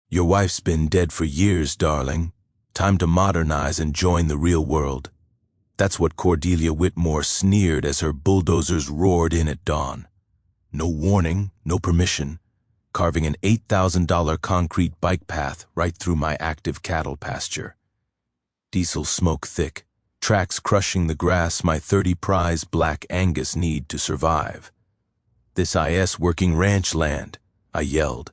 Your wife's been dead for years, darling. Time to modernize and join the real world. That's what Cordelia Whitmore sneered as her bulldozers roared in at dawn. No warning, no permission, carving an $8,000 concrete bike path right through my active cattle pasture. Diesel smoke thick, tracks crushing the grass my 30-prize black Angus need to survive. "This is working ranch land," I yelled.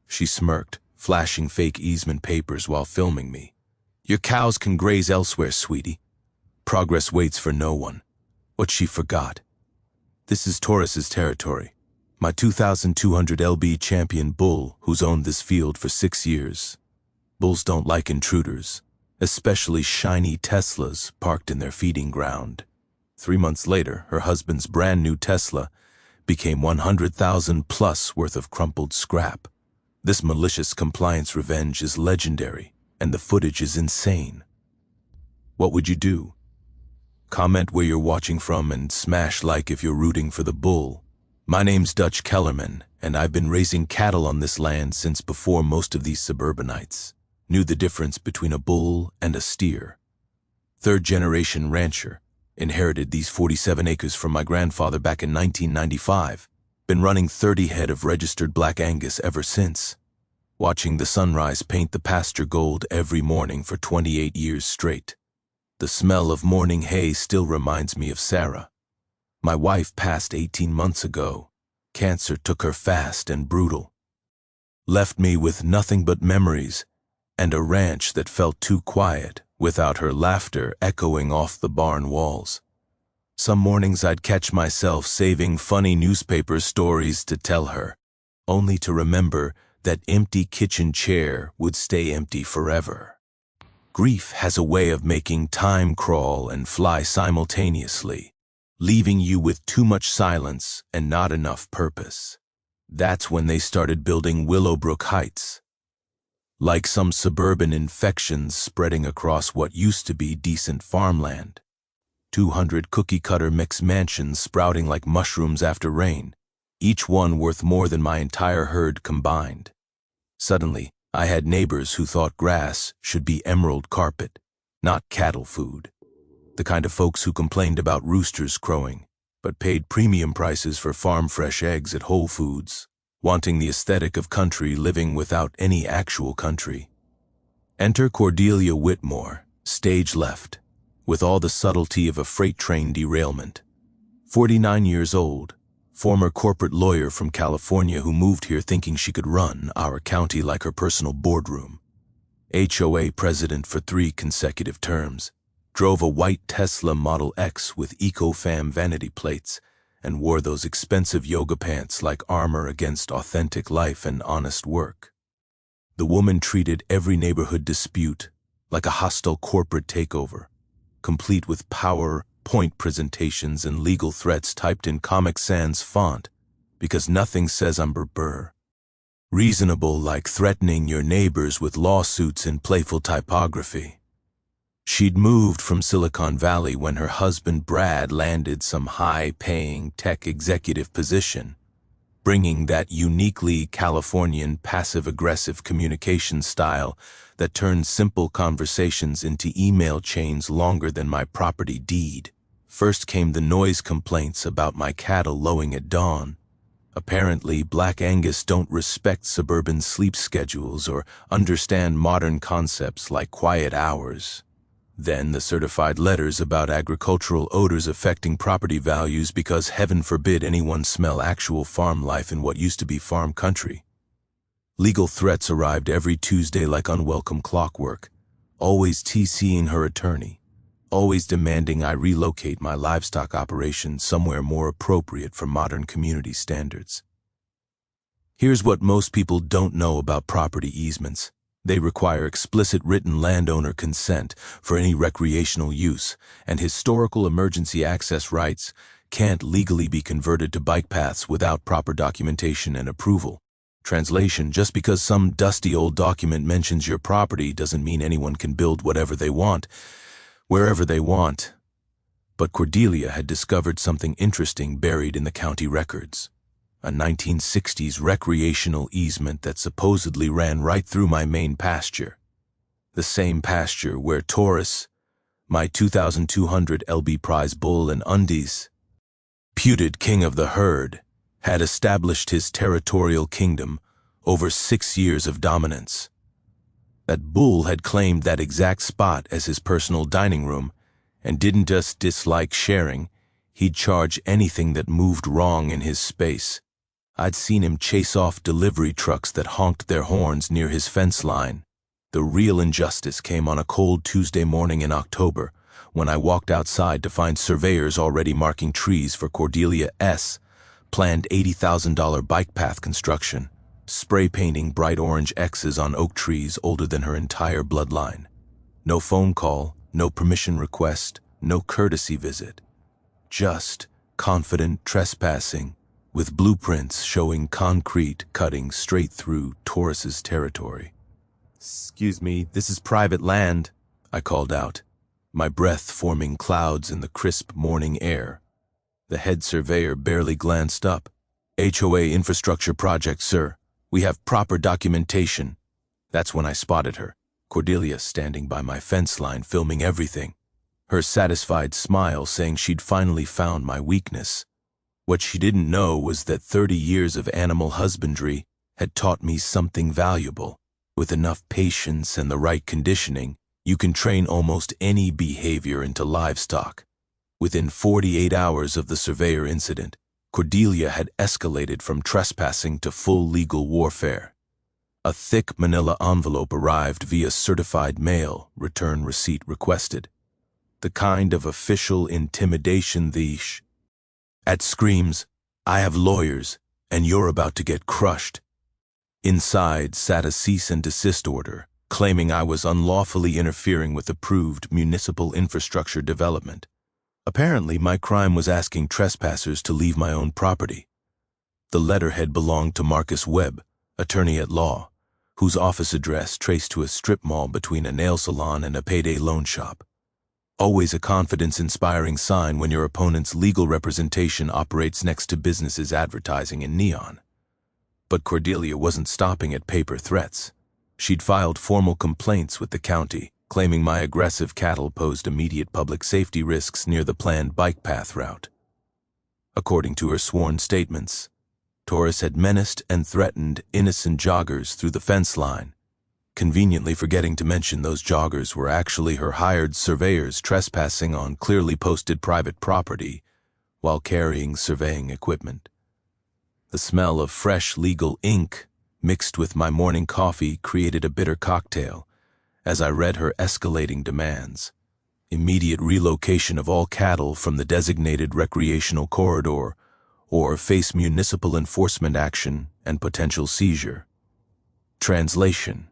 She smirked, flashing fake easement papers while filming me. "Your cows can graze elsewhere, sweetie. Progress waits for no one." What she forgot. This is Taurus's territory. My 2,200 lb champion bull who's owned this field for 6 years. Bulls don't like intruders, especially shiny Teslas parked in their feeding ground. 3 months later, her husband's brand new Tesla became $100,000 plus worth of crumpled scrap. This malicious compliance revenge is legendary, and the footage is insane. What would you do? Comment where you're watching from and smash like if you're rooting for the bull. My name's Dutch Kellerman, and I've been raising cattle on this land since before most of these suburbanites knew the difference between a bull and a steer. Third-generation rancher, inherited these 47 acres from my grandfather back in 1995. Been running 30 head of registered black Angus ever since. Watching the sunrise paint the pasture gold every morning for 28 years straight. The smell of morning hay still reminds me of Sarah. My wife passed 18 months ago. Cancer took her fast and brutal. Left me with nothing but memories and a ranch that felt too quiet without her laughter echoing off the barn walls. Some mornings I'd catch myself saving funny newspaper stories to tell her, only to remember that empty kitchen chair would stay empty forever. Grief has a way of making time crawl and fly simultaneously, leaving you with too much silence and not enough purpose. That's when they started building Willowbrook Heights. Like some suburban infections spreading across what used to be decent farmland. 200 cookie-cutter mixed mansions sprouting like mushrooms after rain, each one worth more than my entire herd combined. Suddenly, I had neighbors who thought grass should be emerald carpet, not cattle food. The kind of folks who complained about roosters crowing, but paid premium prices for farm-fresh eggs at Whole Foods, wanting the aesthetic of country living without any actual country. Enter Cordelia Whitmore, stage left, with all the subtlety of a freight train derailment. 49 years old, former corporate lawyer from California who moved here thinking she could run our county like her personal boardroom. HOA president for 3 consecutive terms. Drove a white Tesla Model X with EcoFam vanity plates and wore those expensive yoga pants like armor against authentic life and honest work. The woman treated every neighborhood dispute like a hostile corporate takeover, complete with PowerPoint presentations and legal threats typed in Comic Sans font, because nothing says I'm Burr. Reasonable like threatening your neighbors with lawsuits in playful typography. She'd moved from Silicon Valley when her husband Brad landed some high-paying tech executive position, bringing that uniquely Californian passive-aggressive communication style that turns simple conversations into email chains longer than my property deed. First came the noise complaints about my cattle lowing at dawn. Apparently, Black Angus don't respect suburban sleep schedules or understand modern concepts like quiet hours. Then the certified letters about agricultural odors affecting property values because heaven forbid anyone smell actual farm life in what used to be farm country. Legal threats arrived every Tuesday like unwelcome clockwork, always TCing her attorney, always demanding I relocate my livestock operation somewhere more appropriate for modern community standards. Here's what most people don't know about property easements. They require explicit written landowner consent for any recreational use, and historical emergency access rights can't legally be converted to bike paths without proper documentation and approval. Translation: just because some dusty old document mentions your property doesn't mean anyone can build whatever they want, wherever they want. But Cordelia had discovered something interesting buried in the county records. a 1960s recreational easement that supposedly ran right through my main pasture. The same pasture where Taurus, my 2,200 lb prize bull and undies, puted king of the herd, had established his territorial kingdom over 6 years of dominance. That bull had claimed that exact spot as his personal dining room and didn't just dislike sharing, he'd charge anything that moved wrong in his space. I'd seen him chase off delivery trucks that honked their horns near his fence line. The real injustice came on a cold Tuesday morning in October, when I walked outside to find surveyors already marking trees for Cordelia's planned $80,000 bike path construction, spray painting bright orange X's on oak trees older than her entire bloodline. No phone call, no permission request, no courtesy visit. Just confident trespassing, with blueprints showing concrete cutting straight through Taurus's territory. "Excuse me, this is private land," I called out, my breath forming clouds in the crisp morning air. The head surveyor barely glanced up. "HOA infrastructure project, sir. We have proper documentation." That's when I spotted her, Cordelia standing by my fence line filming everything, her satisfied smile saying she'd finally found my weakness. What she didn't know was that 30 years of animal husbandry had taught me something valuable. With enough patience and the right conditioning, you can train almost any behavior into livestock. Within 48 hours of the surveyor incident, Cordelia had escalated from trespassing to full legal warfare. A thick manila envelope arrived via certified mail, return receipt requested. The kind of official intimidation at screams, "I have lawyers, and you're about to get crushed." Inside sat a cease and desist order, claiming I was unlawfully interfering with approved municipal infrastructure development. Apparently, my crime was asking trespassers to leave my own property. The letterhead belonged to Marcus Webb, attorney at law, whose office address traced to a strip mall between a nail salon and a payday loan shop. Always a confidence-inspiring sign when your opponent's legal representation operates next to businesses advertising in neon. But Cordelia wasn't stopping at paper threats. She'd filed formal complaints with the county, claiming my aggressive cattle posed immediate public safety risks near the planned bike path route. According to her sworn statements, Taurus had menaced and threatened innocent joggers through the fence line, conveniently forgetting to mention those joggers were actually her hired surveyors trespassing on clearly posted private property while carrying surveying equipment. The smell of fresh legal ink mixed with my morning coffee created a bitter cocktail as I read her escalating demands: immediate relocation of all cattle from the designated recreational corridor, or face municipal enforcement action and potential seizure. Translation: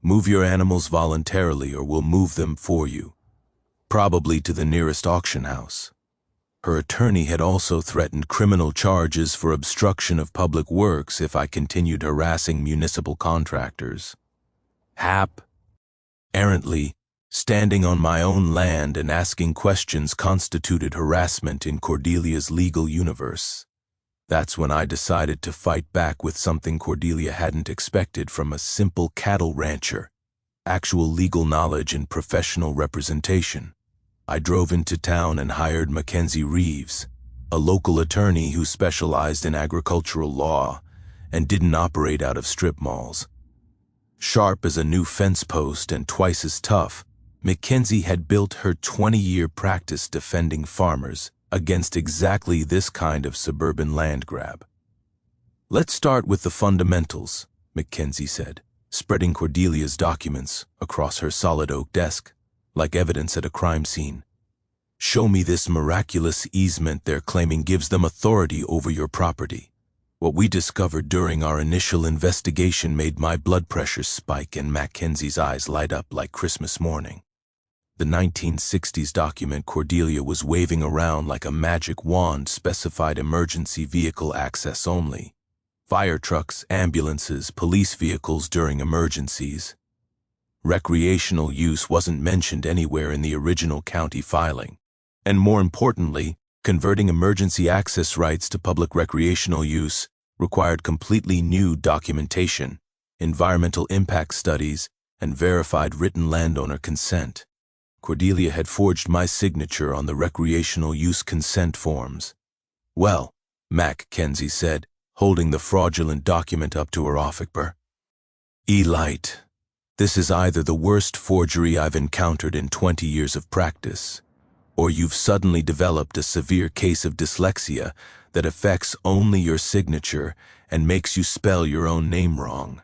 move your animals voluntarily or we'll move them for you, probably to the nearest auction house. Her attorney had also threatened criminal charges for obstruction of public works if I continued harassing municipal contractors. Errantly, standing on my own land and asking questions constituted harassment in Cordelia's legal universe. That's when I decided to fight back with something Cordelia hadn't expected from a simple cattle rancher: actual legal knowledge and professional representation. I drove into town and hired Mackenzie Reeves, a local attorney who specialized in agricultural law and didn't operate out of strip malls. Sharp as a new fence post and twice as tough, Mackenzie had built her 20-year practice defending farmers against exactly this kind of suburban land grab. "Let's start with the fundamentals," Mackenzie said, spreading Cordelia's documents across her solid oak desk, like evidence at a crime scene. "Show me this miraculous easement they're claiming gives them authority over your property. What we discovered during our initial investigation made my blood pressure spike and Mackenzie's eyes light up like Christmas morning." The 1960s document Cordelia was waving around like a magic wand specified emergency vehicle access only: fire trucks, ambulances, police vehicles during emergencies. Recreational use wasn't mentioned anywhere in the original county filing. And more importantly, converting emergency access rights to public recreational use required completely new documentation, environmental impact studies, and verified written landowner consent. Cordelia had forged my signature on the recreational use consent forms. "Well," Mackenzie said, holding the fraudulent document up to her officer. "Elite, this is either the worst forgery I've encountered in 20 years of practice, or you've suddenly developed a severe case of dyslexia that affects only your signature and makes you spell your own name wrong.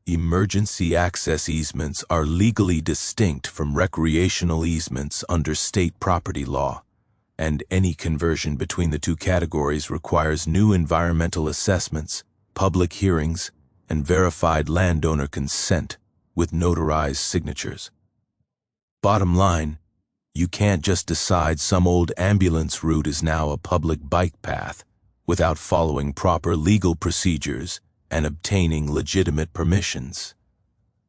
Emergency access easements are legally distinct from recreational easements under state property law, and any conversion between the two categories requires new environmental assessments, public hearings, and verified landowner consent with notarized signatures. Bottom line, you can't just decide some old ambulance route is now a public bike path without following proper legal procedures and obtaining legitimate permissions."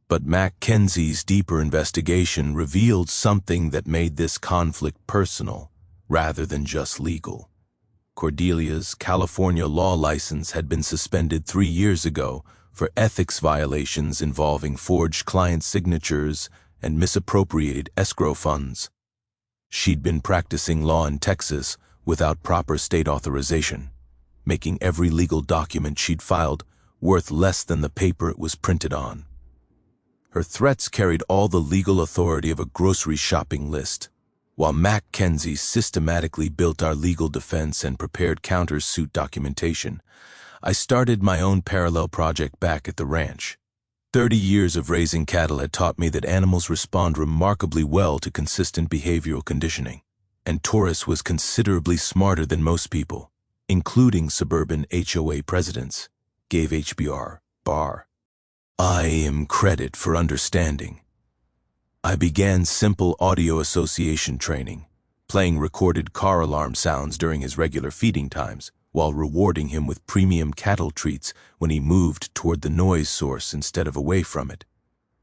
But Mackenzie's deeper investigation revealed something that made this conflict personal rather than just legal. Cordelia's California law license had been suspended 3 years ago for ethics violations involving forged client signatures and misappropriated escrow funds. She'd been practicing law in Texas without proper state authorization, making every legal document she'd filed worth less than the paper it was printed on. Her threats carried all the legal authority of a grocery shopping list, while Mackenzie systematically built our legal defense and prepared counter-suit documentation. I started my own parallel project back at the ranch. 30 years of raising cattle had taught me that animals respond remarkably well to consistent behavioral conditioning, and Taurus was considerably smarter than most people, including suburban HOA presidents, gave HBR Bar. I am credit for understanding. I began simple audio association training, playing recorded car alarm sounds during his regular feeding times, while rewarding him with premium cattle treats when he moved toward the noise source instead of away from it.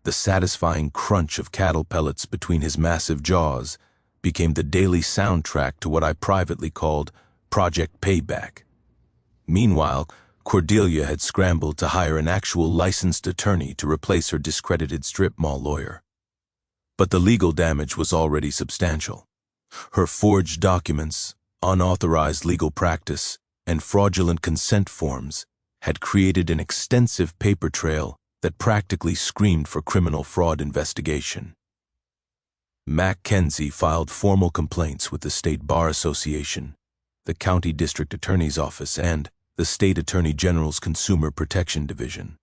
The satisfying crunch of cattle pellets between his massive jaws became the daily soundtrack to what I privately called Project Payback. Meanwhile, Cordelia had scrambled to hire an actual licensed attorney to replace her discredited strip mall lawyer. But the legal damage was already substantial. Her forged documents, unauthorized legal practice, and fraudulent consent forms had created an extensive paper trail that practically screamed for criminal fraud investigation. Mackenzie filed formal complaints with the State Bar Association, the County District Attorney's Office, and the State Attorney General's Consumer Protection Division.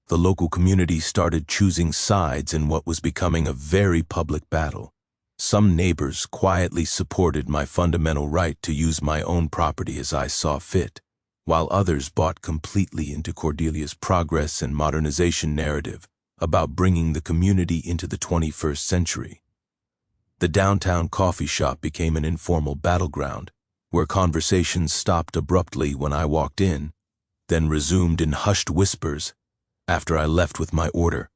The local community started choosing sides in what was becoming a very public battle. Some neighbors quietly supported my fundamental right to use my own property as I saw fit, while others bought completely into Cordelia's progress and modernization narrative about bringing the community into the 21st century. The downtown coffee shop became an informal battleground, where conversations stopped abruptly when I walked in, then resumed in hushed whispers after I left with my order.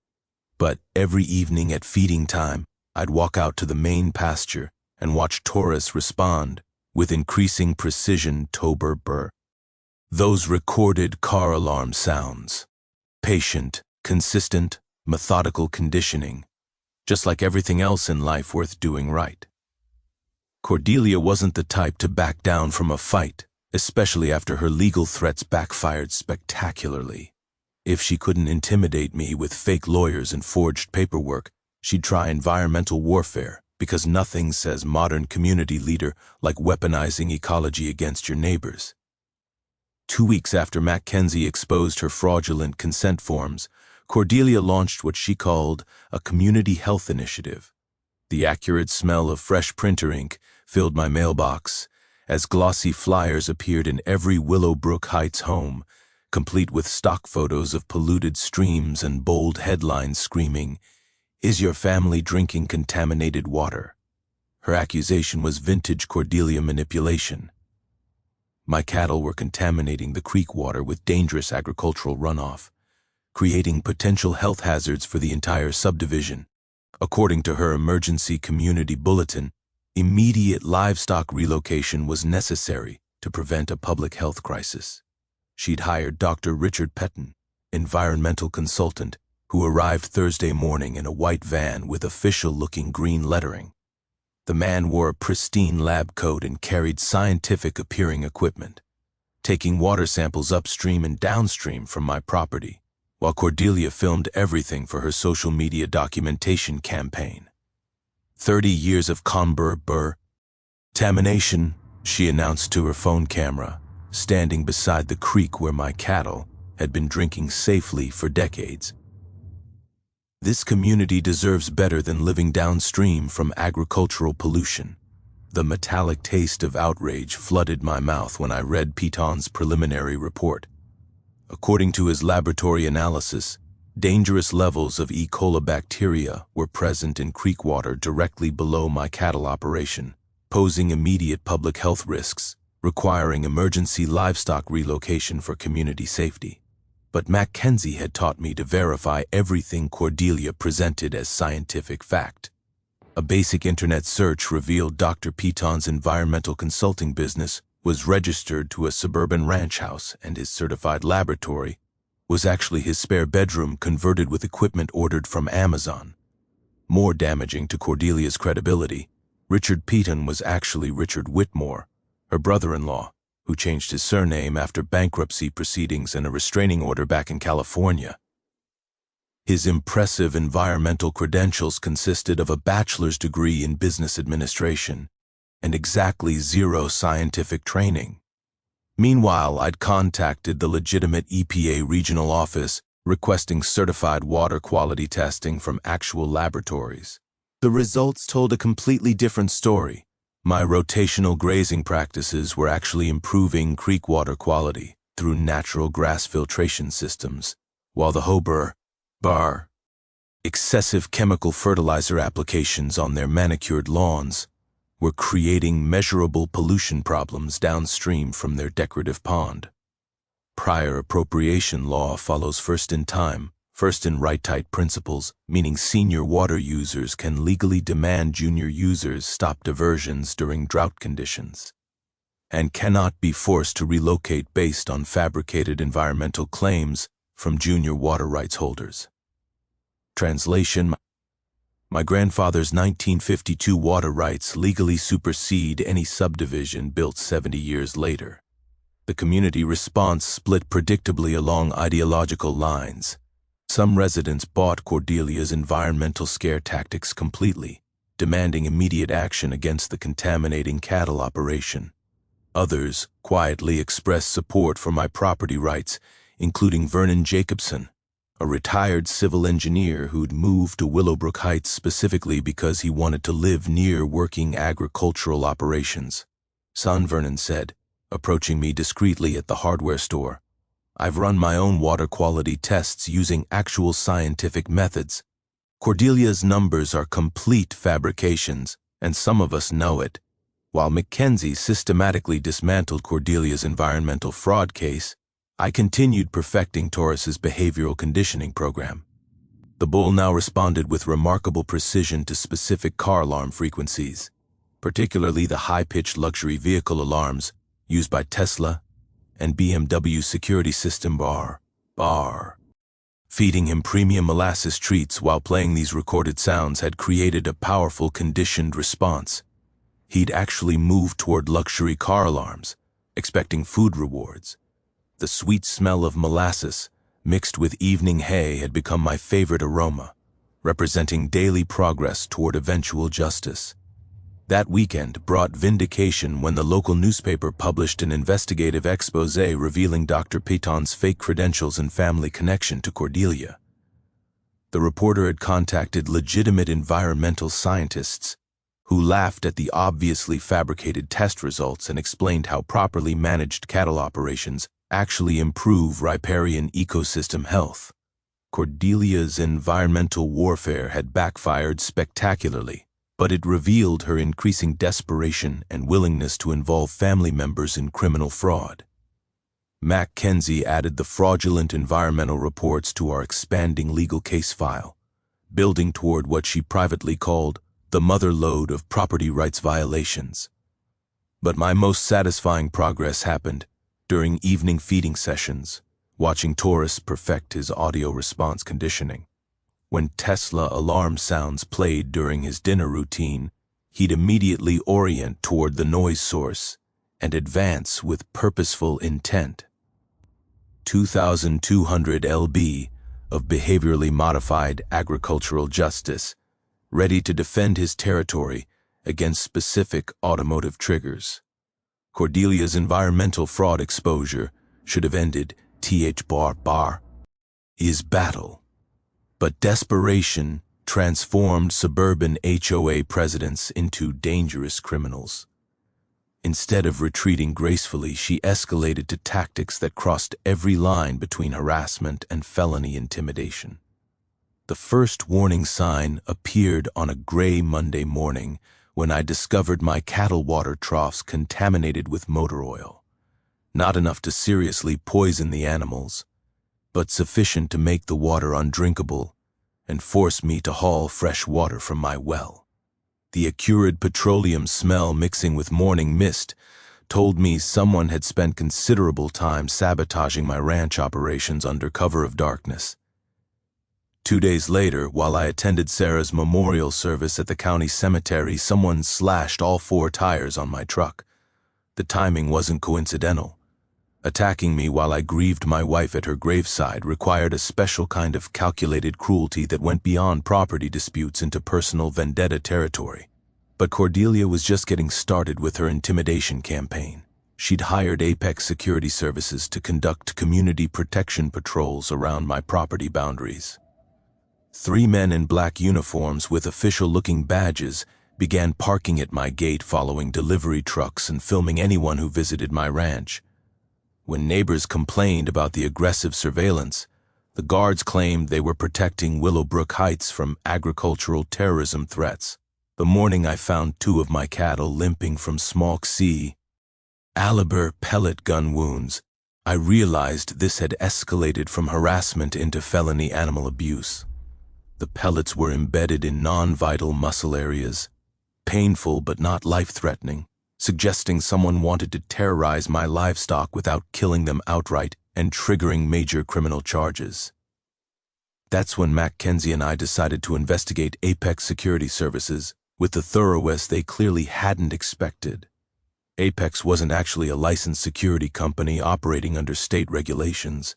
But every evening at feeding time, I'd walk out to the main pasture and watch Taurus respond with increasing precision. Tober Burr. Those recorded car alarm sounds. Patient, consistent, methodical conditioning, just like everything else in life worth doing right. Cordelia wasn't the type to back down from a fight, especially after her legal threats backfired spectacularly. If she couldn't intimidate me with fake lawyers and forged paperwork, she'd try environmental warfare, because nothing says modern community leader like weaponizing ecology against your neighbors. 2 weeks after Mackenzie exposed her fraudulent consent forms, Cordelia launched what she called a community health initiative. The accurate smell of fresh printer ink filled my mailbox as glossy flyers appeared in every Willowbrook Heights home, complete with stock photos of polluted streams and bold headlines screaming, "Is your family drinking contaminated water?" Her accusation was vintage Cordelia manipulation. My cattle were contaminating the creek water with dangerous agricultural runoff, creating potential health hazards for the entire subdivision. According to her emergency community bulletin, immediate livestock relocation was necessary to prevent a public health crisis. she'd hired Dr. Richard Petton, environmental consultant, who arrived Thursday morning in a white van with official-looking green lettering. The man wore a pristine lab coat and carried scientific-appearing equipment, taking water samples upstream and downstream from my property, while Cordelia filmed everything for her social media documentation campaign. 30 years of contamination, she announced to her phone camera, standing beside the creek where my cattle had been drinking safely for decades. This community deserves better than living downstream from agricultural pollution. The metallic taste of outrage flooded my mouth when I read Petton's preliminary report. According to his laboratory analysis, dangerous levels of E. coli bacteria were present in creek water directly below my cattle operation, posing immediate public health risks, requiring emergency livestock relocation for community safety. But Mackenzie had taught me to verify everything Cordelia presented as scientific fact. A basic internet search revealed Dr. Petton's environmental consulting business was registered to a suburban ranch house, and his certified laboratory was actually his spare bedroom converted with equipment ordered from Amazon. More damaging to Cordelia's credibility, Richard Petton was actually Richard Whitmore, her brother-in-law, who changed his surname after bankruptcy proceedings and a restraining order back in California. His impressive environmental credentials consisted of a bachelor's degree in business administration and exactly 0 scientific training. Meanwhile, I'd contacted the legitimate EPA regional office requesting certified water quality testing from actual laboratories. The results told a completely different story. My rotational grazing practices were actually improving creek water quality through natural grass filtration systems, while the HOA excessive chemical fertilizer applications on their manicured lawns were creating measurable pollution problems downstream from their decorative pond. Prior appropriation law follows first in time, first in right-tight principles, meaning senior water users can legally demand junior users stop diversions during drought conditions, and cannot be forced to relocate based on fabricated environmental claims from junior water rights holders. Translation: my grandfather's 1952 water rights legally supersede any subdivision built 70 years later. The community response split predictably along ideological lines. Some residents bought Cordelia's environmental scare tactics completely, demanding immediate action against the contaminating cattle operation. Others quietly expressed support for my property rights, including Vernon Jacobson, a retired civil engineer who'd moved to Willowbrook Heights specifically because he wanted to live near working agricultural operations. Son, Vernon said, approaching me discreetly at the hardware store. I've run my own water quality tests using actual scientific methods. Cordelia's numbers are complete fabrications, and some of us know it. While Mackenzie systematically dismantled Cordelia's environmental fraud case, I continued perfecting Taurus's behavioral conditioning program. The bull now responded with remarkable precision to specific car alarm frequencies, particularly the high-pitched luxury vehicle alarms used by Tesla and BMW security system bar. Feeding him premium molasses treats while playing these recorded sounds had created a powerful conditioned response. He'd actually moved toward luxury car alarms, expecting food rewards. The sweet smell of molasses, mixed with evening hay, had become my favorite aroma, representing daily progress toward eventual justice. That weekend brought vindication when the local newspaper published an investigative expose revealing Dr. Petton's fake credentials and family connection to Cordelia. The reporter had contacted legitimate environmental scientists who laughed at the obviously fabricated test results and explained how properly managed cattle operations actually improve riparian ecosystem health. Cordelia's environmental warfare had backfired spectacularly, but it revealed her increasing desperation and willingness to involve family members in criminal fraud. Mackenzie added the fraudulent environmental reports to our expanding legal case file, building toward what she privately called the mother lode of property rights violations. But my most satisfying progress happened during evening feeding sessions, watching Taurus perfect his audio response conditioning. When Tesla alarm sounds played during his dinner routine, he'd immediately orient toward the noise source and advance with purposeful intent. 2,200 lb of behaviorally modified agricultural justice, ready to defend his territory against specific automotive triggers. Cordelia's environmental fraud exposure should have ended is battle. But desperation transformed suburban HOA presidents into dangerous criminals. Instead of retreating gracefully, she escalated to tactics that crossed every line between harassment and felony intimidation. The first warning sign appeared on a gray Monday morning when I discovered my cattle water troughs contaminated with motor oil. Not enough to seriously poison the animals, but sufficient to make the water undrinkable and force me to haul fresh water from my well. The acrid petroleum smell mixing with morning mist told me someone had spent considerable time sabotaging my ranch operations under cover of darkness. 2 days later, while I attended Sarah's memorial service at the county cemetery, someone slashed all 4 tires on my truck. The timing wasn't coincidental. Attacking me while I grieved my wife at her graveside required a special kind of calculated cruelty that went beyond property disputes into personal vendetta territory. But Cordelia was just getting started with her intimidation campaign. She'd hired Apex Security Services to conduct community protection patrols around my property boundaries. 3 men in black uniforms with official-looking badges began parking at my gate following delivery trucks and filming anyone who visited my ranch. When neighbors complained about the aggressive surveillance, the guards claimed they were protecting Willowbrook Heights from agricultural terrorism threats. The morning I found 2 of my cattle limping from Smalk C. Aliber pellet gun wounds, I realized this had escalated from harassment into felony animal abuse. The pellets were embedded in non-vital muscle areas, painful but not life-threatening, suggesting someone wanted to terrorize my livestock without killing them outright and triggering major criminal charges. That's when Mackenzie and I decided to investigate Apex Security Services with the thoroughness they clearly hadn't expected. Apex wasn't actually a licensed security company operating under state regulations.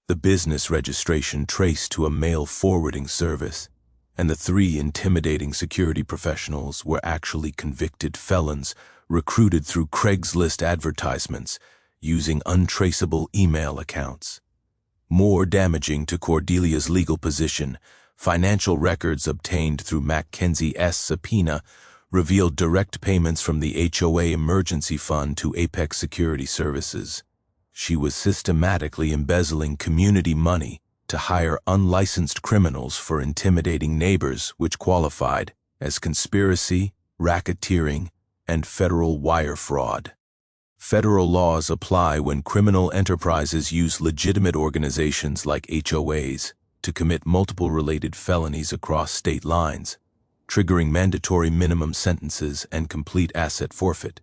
The business registration traced to a mail forwarding service, and the 3 intimidating security professionals were actually convicted felons recruited through Craigslist advertisements using untraceable email accounts. More damaging to Cordelia's legal position, financial records obtained through Mackenzie's subpoena revealed direct payments from the HOA Emergency Fund to Apex Security Services. She was systematically embezzling community money to hire unlicensed criminals for intimidating neighbors, which qualified as conspiracy, racketeering, and federal wire fraud. Federal laws apply when criminal enterprises use legitimate organizations like HOAs to commit multiple related felonies across state lines, triggering mandatory minimum sentences and complete asset forfeit.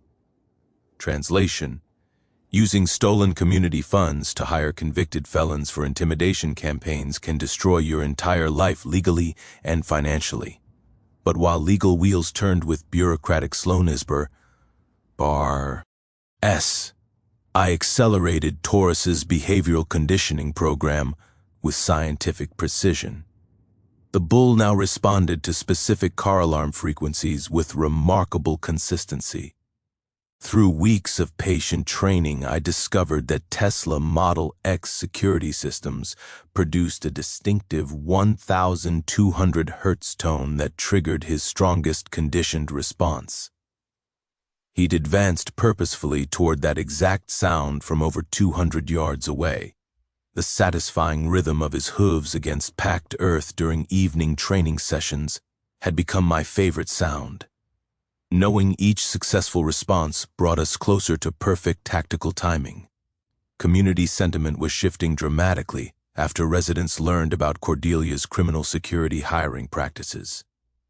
Translation: using stolen community funds to hire convicted felons for intimidation campaigns can destroy your entire life legally and financially. But while legal wheels turned with bureaucratic slowness, I accelerated Taurus's behavioral conditioning program with scientific precision. The bull now responded to specific car alarm frequencies with remarkable consistency. Through weeks of patient training, I discovered that Tesla Model X security systems produced a distinctive 1,200 Hz tone that triggered his strongest conditioned response. He'd advanced purposefully toward that exact sound from over 200 yards away. The satisfying rhythm of his hooves against packed earth during evening training sessions had become my favorite sound. Knowing each successful response brought us closer to perfect tactical timing. Community sentiment was shifting dramatically after residents learned about Cordelia's criminal security hiring practices.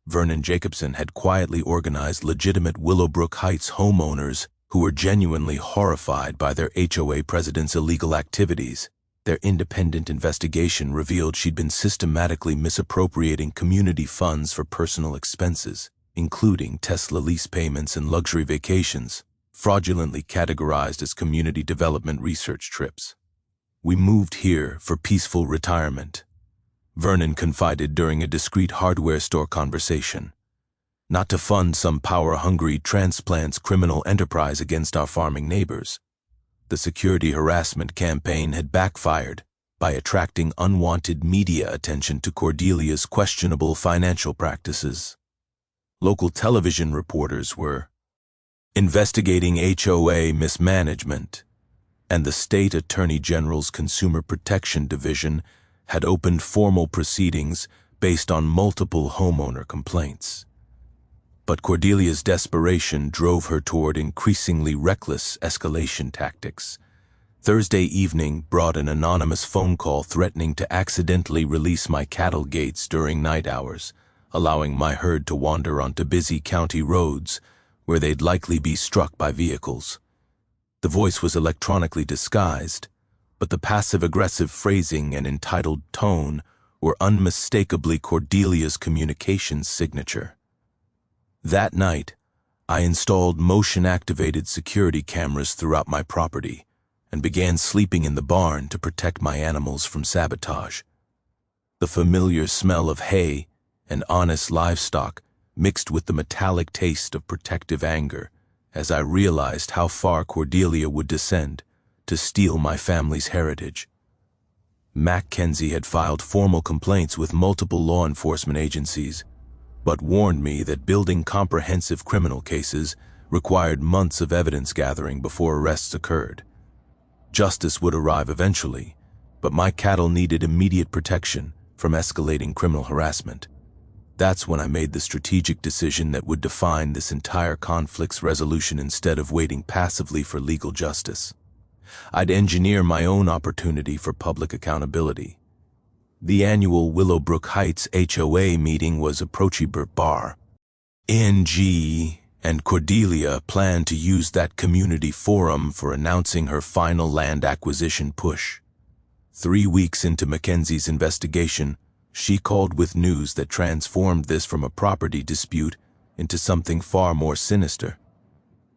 Vernon Jacobson had quietly organized legitimate Willowbrook Heights homeowners who were genuinely horrified by their HOA president's illegal activities. Their independent investigation revealed she'd been systematically misappropriating community funds for personal expenses, including Tesla lease payments and luxury vacations, fraudulently categorized as community development research trips. "We moved here for peaceful retirement," Vernon confided during a discreet hardware store conversation. "Not to fund some power-hungry transplant's criminal enterprise against our farming neighbors." The security harassment campaign had backfired by attracting unwanted media attention to Cordelia's questionable financial practices. Local television reporters were investigating HOA mismanagement, and the state attorney general's Consumer Protection Division had opened formal proceedings based on multiple homeowner complaints. But Cordelia's desperation drove her toward increasingly reckless escalation tactics. Thursday evening brought an anonymous phone call threatening to accidentally release my cattle gates during night hours, allowing my herd to wander onto busy county roads where they'd likely be struck by vehicles. The voice was electronically disguised, but the passive-aggressive phrasing and entitled tone were unmistakably Cordelia's communications signature. That night, I installed motion-activated security cameras throughout my property and began sleeping in the barn to protect my animals from sabotage. The familiar smell of hay and honest livestock mixed with the metallic taste of protective anger as I realized how far Cordelia would descend to steal my family's heritage. Mackenzie had filed formal complaints with multiple law enforcement agencies, but warned me that building comprehensive criminal cases required months of evidence gathering before arrests occurred. Justice would arrive eventually, but my cattle needed immediate protection from escalating criminal harassment. That's when I made the strategic decision that would define this entire conflict's resolution instead of waiting passively for legal justice. I'd engineer my own opportunity for public accountability. The annual Willowbrook Heights HOA meeting was approaching bar. NG and Cordelia planned to use that community forum for announcing her final land acquisition push. 3 weeks into Mackenzie's investigation, she called with news that transformed this from a property dispute into something far more sinister.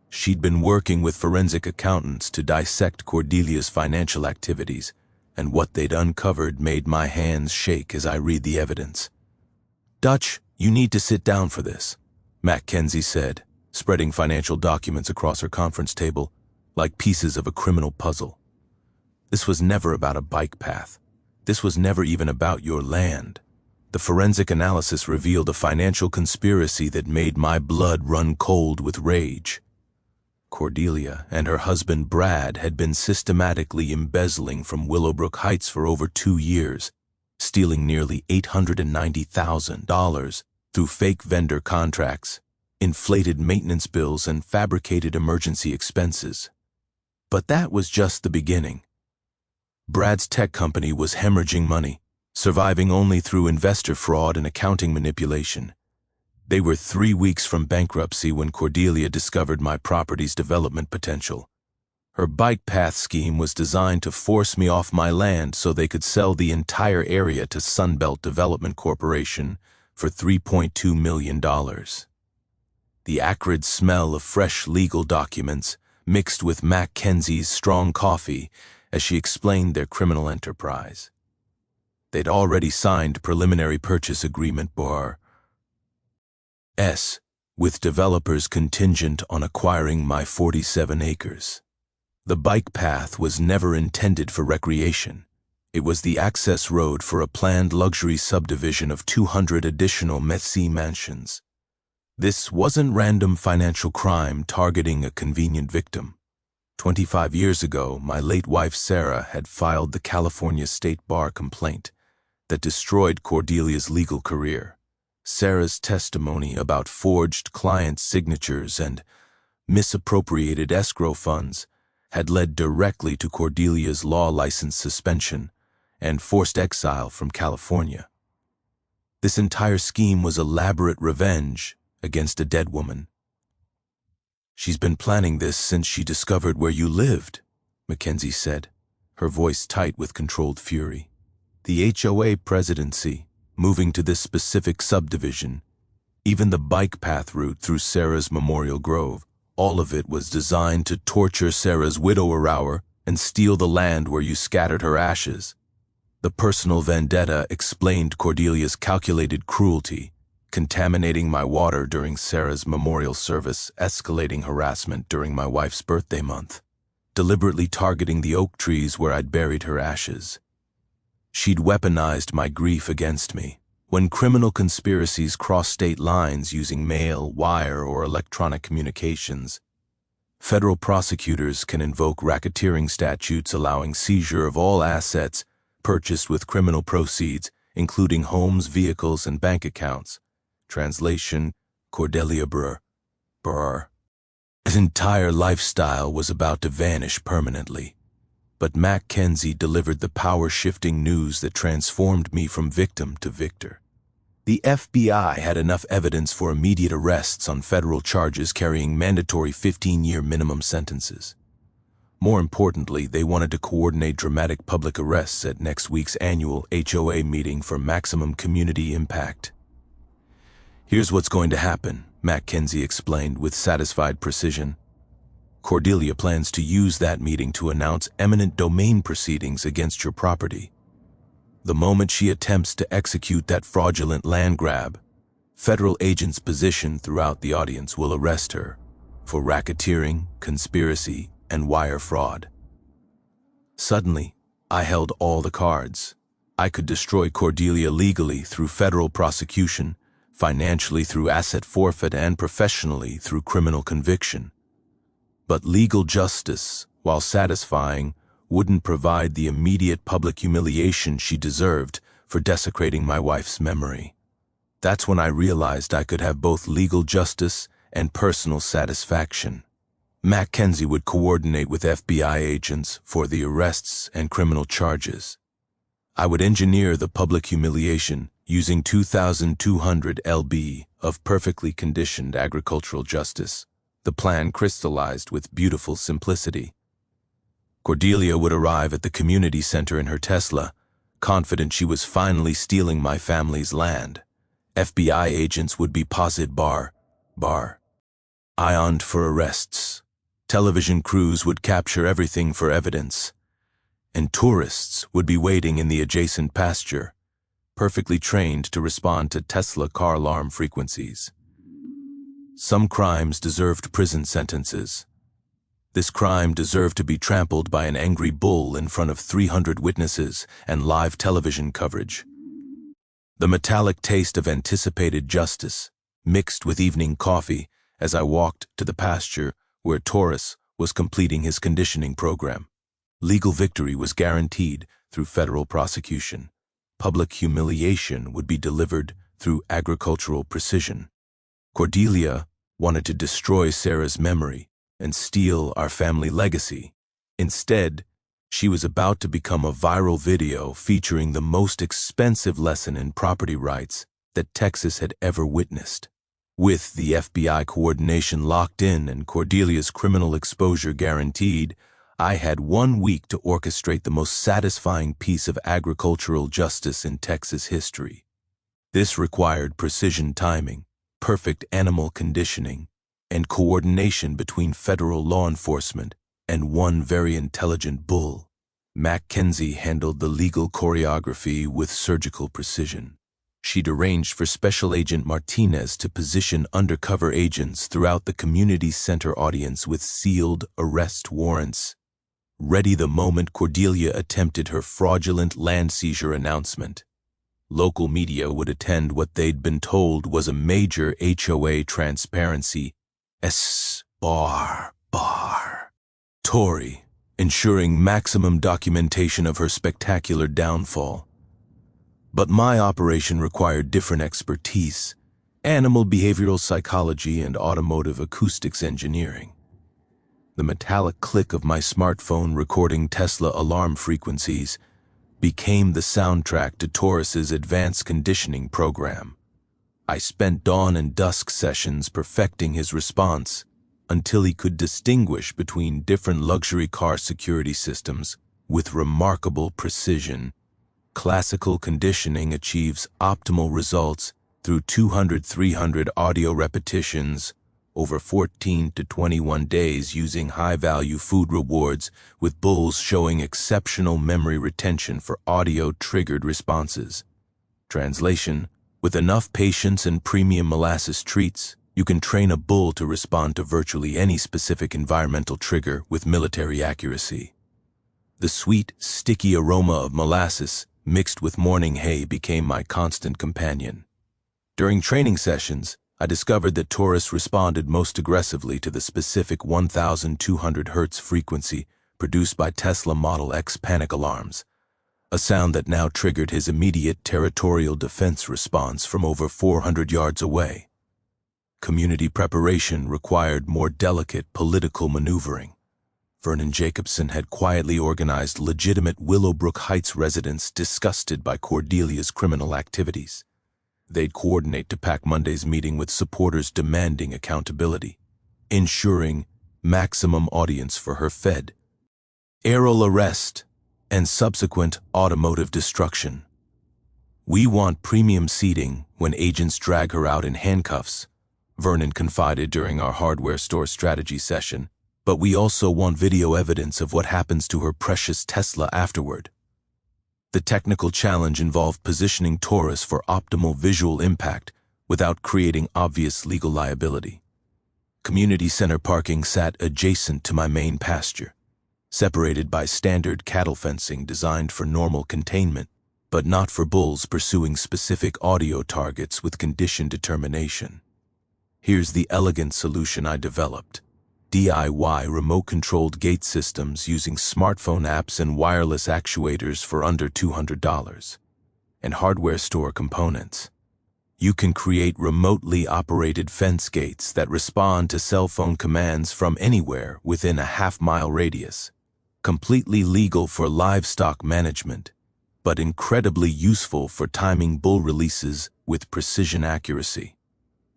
She'd been working with forensic accountants to dissect Cordelia's financial activities, and what they'd uncovered made my hands shake as I read the evidence. "Dutch, you need to sit down for this," Mackenzie said, spreading financial documents across her conference table like pieces of a criminal puzzle. "This was never about a bike path. This was never even about your land. The forensic analysis revealed a financial conspiracy that made my blood run cold with rage. Cordelia and her husband Brad had been systematically embezzling from Willowbrook Heights for over 2 years, stealing nearly $890,000 through fake vendor contracts, inflated maintenance bills, and fabricated emergency expenses. But that was just the beginning. Brad's tech company was hemorrhaging money, surviving only through investor fraud and accounting manipulation. They were 3 weeks from bankruptcy when Cordelia discovered my property's development potential. Her bike path scheme was designed to force me off my land so they could sell the entire area to Sunbelt Development Corporation for $3.2 million. The acrid smell of fresh legal documents mixed with Mackenzie's strong coffee as she explained their criminal enterprise. They'd already signed preliminary purchase agreement bar S with developers contingent on acquiring my 47 acres. The bike path was never intended for recreation. It was the access road for a planned luxury subdivision of 200 additional messy mansions. This wasn't random financial crime targeting a convenient victim. 25 years ago, my late wife Sarah had filed the California State Bar complaint that destroyed Cordelia's legal career. Sarah's testimony about forged client signatures and misappropriated escrow funds had led directly to Cordelia's law license suspension and forced exile from California. This entire scheme was elaborate revenge against a dead woman. She's been planning this since she discovered where you lived, Mackenzie said, her voice tight with controlled fury. The HOA presidency, moving to this specific subdivision, even the bike path route through Sarah's Memorial Grove, all of it was designed to torture Sarah's widower hour and steal the land where you scattered her ashes. The personal vendetta explained Cordelia's calculated cruelty, contaminating my water during Sarah's memorial service, escalating harassment during my wife's birthday month, deliberately targeting the oak trees where I'd buried her ashes. She'd weaponized my grief against me. When criminal conspiracies cross state lines using mail, wire, or electronic communications, federal prosecutors can invoke racketeering statutes allowing seizure of all assets purchased with criminal proceeds, including homes, vehicles, and bank accounts. Translation, Cordelia Burr. His entire lifestyle was about to vanish permanently. But Mackenzie delivered the power-shifting news that transformed me from victim to victor. The FBI had enough evidence for immediate arrests on federal charges carrying mandatory 15-year minimum sentences. More importantly, they wanted to coordinate dramatic public arrests at next week's annual HOA meeting for maximum community impact. "Here's what's going to happen," Mackenzie explained with satisfied precision. "Cordelia plans to use that meeting to announce eminent domain proceedings against your property. The moment she attempts to execute that fraudulent land grab, federal agents positioned throughout the audience will arrest her for racketeering, conspiracy, and wire fraud." Suddenly, I held all the cards. I could destroy Cordelia legally through federal prosecution, financially through asset forfeit, and professionally through criminal conviction. But legal justice, while satisfying, wouldn't provide the immediate public humiliation she deserved for desecrating my wife's memory. That's when I realized I could have both legal justice and personal satisfaction. Mackenzie would coordinate with FBI agents for the arrests and criminal charges. I would engineer the public humiliation using 2,200 lb of perfectly conditioned agricultural justice. The plan crystallized with beautiful simplicity. Cordelia would arrive at the community center in her Tesla, confident she was finally stealing my family's land. FBI agents would be posit ioned for arrests. Television crews would capture everything for evidence. And tourists would be waiting in the adjacent pasture, perfectly trained to respond to Tesla car alarm frequencies. Some crimes deserved prison sentences. This crime deserved to be trampled by an angry bull in front of 300 witnesses and live television coverage. The metallic taste of anticipated justice mixed with evening coffee as I walked to the pasture where Taurus was completing his conditioning program. Legal victory was guaranteed through federal prosecution. Public humiliation would be delivered through agricultural precision. Cordelia wanted to destroy Sarah's memory and steal our family legacy. Instead, she was about to become a viral video featuring the most expensive lesson in property rights that Texas had ever witnessed. With the FBI coordination locked in and Cordelia's criminal exposure guaranteed, I had 1 week to orchestrate the most satisfying piece of agricultural justice in Texas history. This required precision timing, perfect animal conditioning, and coordination between federal law enforcement and one very intelligent bull. Mackenzie handled the legal choreography with surgical precision. She'd arranged for Special Agent Martinez to position undercover agents throughout the community center audience with sealed arrest warrants, ready the moment Cordelia attempted her fraudulent land seizure announcement. Local media would attend what they'd been told was a major HOA transparency Tory, ensuring maximum documentation of her spectacular downfall. But my operation required different expertise: animal behavioral psychology and automotive acoustics engineering. The metallic click of my smartphone recording Tesla alarm frequencies became the soundtrack to Taurus's advanced conditioning program. I spent dawn and dusk sessions perfecting his response until he could distinguish between different luxury car security systems with remarkable precision. Classical conditioning achieves optimal results through 200-300 audio repetitions over 14 to 21 days using high-value food rewards, with bulls showing exceptional memory retention for audio-triggered responses. Translation: with enough patience and premium molasses treats, you can train a bull to respond to virtually any specific environmental trigger with military accuracy. The sweet, sticky aroma of molasses mixed with morning hay became my constant companion. During training sessions, I discovered that Taurus responded most aggressively to the specific 1,200 Hz frequency produced by Tesla Model X panic alarms, a sound that now triggered his immediate territorial defense response from over 400 yards away. Community preparation required more delicate political maneuvering. Vernon Jacobson had quietly organized legitimate Willowbrook Heights residents disgusted by Cordelia's criminal activities. They'd coordinate to pack Monday's meeting with supporters demanding accountability, ensuring maximum audience for her Fed, aerial arrest, and subsequent automotive destruction. "We want premium seating when agents drag her out in handcuffs," Vernon confided during our hardware store strategy session, "but we also want video evidence of what happens to her precious Tesla afterward." The technical challenge involved positioning Taurus for optimal visual impact without creating obvious legal liability. Community center parking sat adjacent to my main pasture, separated by standard cattle fencing designed for normal containment, but not for bulls pursuing specific audio targets with condition determination. Here's the elegant solution I developed: DIY remote-controlled gate systems using smartphone apps and wireless actuators for under $200. And hardware store components. You can create remotely operated fence gates that respond to cell phone commands from anywhere within a half-mile radius. Completely legal for livestock management, but incredibly useful for timing bull releases with precision accuracy.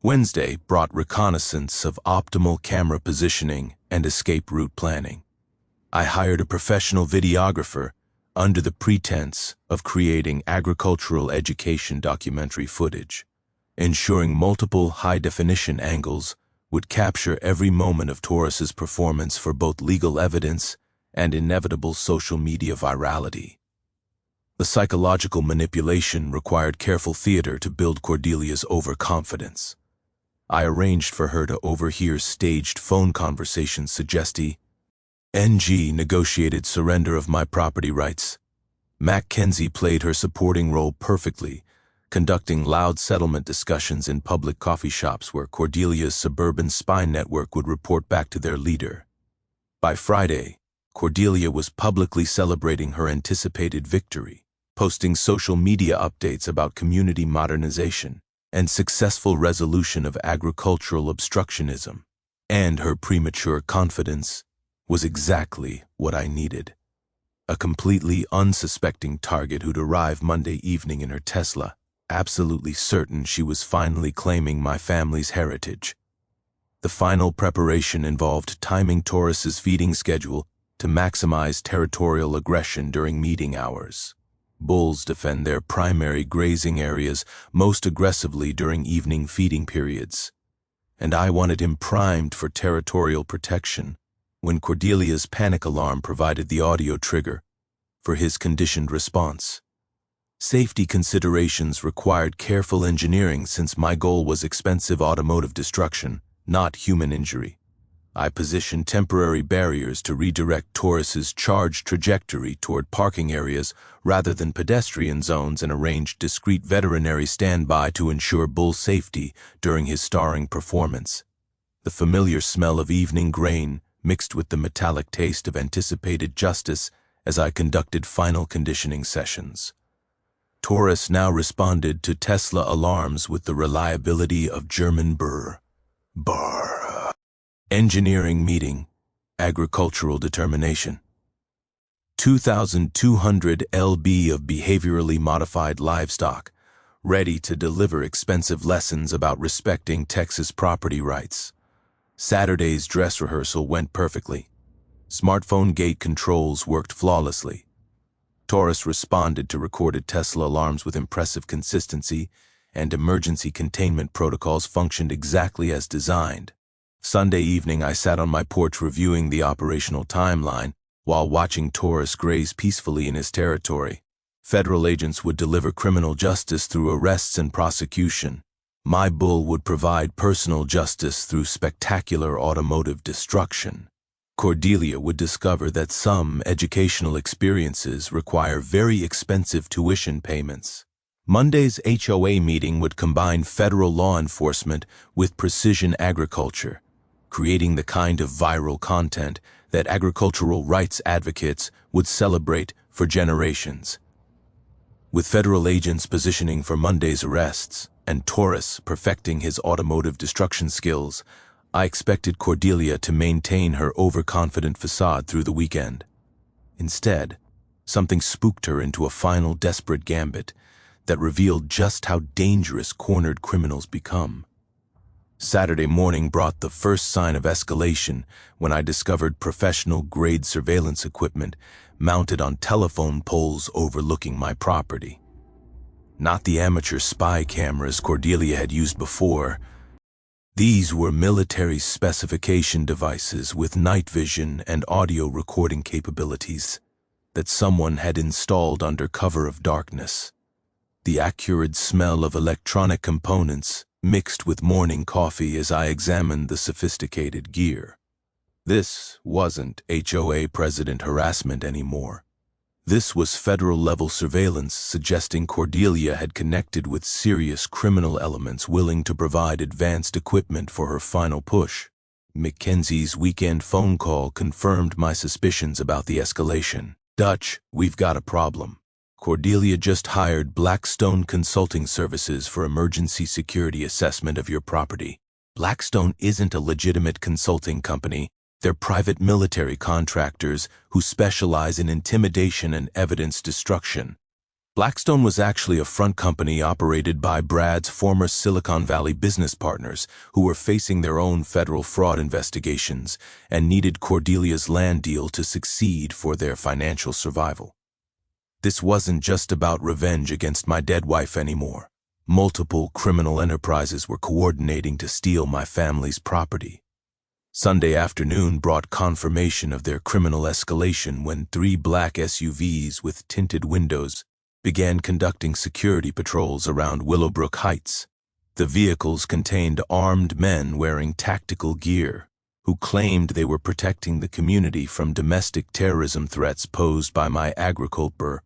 Wednesday brought reconnaissance of optimal camera positioning and escape route planning. I hired a professional videographer under the pretense of creating agricultural education documentary footage, ensuring multiple high-definition angles would capture every moment of Taurus's performance for both legal evidence and inevitable social media virality. The psychological manipulation required careful theater to build Cordelia's overconfidence. I arranged for her to overhear staged phone conversations suggesting, "NG negotiated surrender of my property rights." Mackenzie played her supporting role perfectly, conducting loud settlement discussions in public coffee shops where Cordelia's suburban spy network would report back to their leader. By Friday, Cordelia was publicly celebrating her anticipated victory, posting social media updates about community modernization and successful resolution of agricultural obstructionism, and her premature confidence was exactly what I needed. A completely unsuspecting target who'd arrive Monday evening in her Tesla, absolutely certain she was finally claiming my family's heritage. The final preparation involved timing Taurus's feeding schedule to maximize territorial aggression during meeting hours. Bulls defend their primary grazing areas most aggressively during evening feeding periods, and I wanted him primed for territorial protection when Cordelia's panic alarm provided the audio trigger for his conditioned response. Safety considerations required careful engineering since my goal was expensive automotive destruction, not human injury. I positioned temporary barriers to redirect Taurus's charge trajectory toward parking areas rather than pedestrian zones, and arranged discreet veterinary standby to ensure bull safety during his starring performance. The familiar smell of evening grain mixed with the metallic taste of anticipated justice as I conducted final conditioning sessions. Taurus now responded to Tesla alarms with the reliability of German Burr. Engineering meeting, agricultural determination. 2,200 lb of behaviorally modified livestock, ready to deliver expensive lessons about respecting Texas property rights. Saturday's dress rehearsal went perfectly. Smartphone gate controls worked flawlessly. Taurus responded to recorded Tesla alarms with impressive consistency, and emergency containment protocols functioned exactly as designed. Sunday evening, I sat on my porch reviewing the operational timeline while watching Taurus graze peacefully in his territory. Federal agents would deliver criminal justice through arrests and prosecution. My bull would provide personal justice through spectacular automotive destruction. Cordelia would discover that some educational experiences require very expensive tuition payments. Monday's HOA meeting would combine federal law enforcement with precision agriculture, creating the kind of viral content that agricultural rights advocates would celebrate for generations. With federal agents positioning for Monday's arrests and Taurus perfecting his automotive destruction skills, I expected Cordelia to maintain her overconfident facade through the weekend. Instead, something spooked her into a final desperate gambit that revealed just how dangerous cornered criminals become. Saturday morning brought the first sign of escalation when I discovered professional-grade surveillance equipment mounted on telephone poles overlooking my property. Not the amateur spy cameras Cordelia had used before. These were military specification devices with night vision and audio recording capabilities that someone had installed under cover of darkness. The acrid smell of electronic components mixed with morning coffee as I examined the sophisticated gear. This wasn't HOA president harassment anymore. This was federal-level surveillance suggesting Cordelia had connected with serious criminal elements willing to provide advanced equipment for her final push. Mackenzie's weekend phone call confirmed my suspicions about the escalation. "Dutch, we've got a problem. Cordelia just hired Blackstone Consulting Services for emergency security assessment of your property." Blackstone isn't a legitimate consulting company. They're private military contractors who specialize in intimidation and evidence destruction. Blackstone was actually a front company operated by Brad's former Silicon Valley business partners who were facing their own federal fraud investigations and needed Cordelia's land deal to succeed for their financial survival. This wasn't just about revenge against my dead wife anymore. Multiple criminal enterprises were coordinating to steal my family's property. Sunday afternoon brought confirmation of their criminal escalation when 3 black SUVs with tinted windows began conducting security patrols around Willowbrook Heights. The vehicles contained armed men wearing tactical gear, who claimed they were protecting the community from domestic terrorism threats posed by my agricultural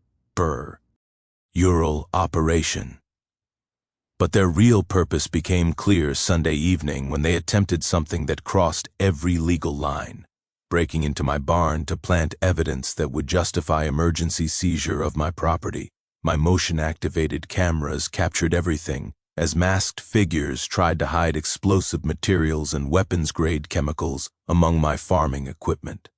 Ural operation. But their real purpose became clear Sunday evening when they attempted something that crossed every legal line, breaking into my barn to plant evidence that would justify emergency seizure of my property. My motion-activated cameras captured everything as masked figures tried to hide explosive materials and weapons-grade chemicals among my farming equipment.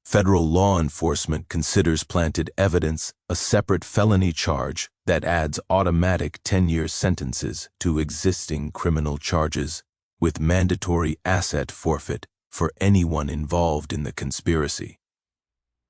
Federal law enforcement considers planted evidence a separate felony charge that adds automatic 10-year sentences to existing criminal charges, with mandatory asset forfeit for anyone involved in the conspiracy.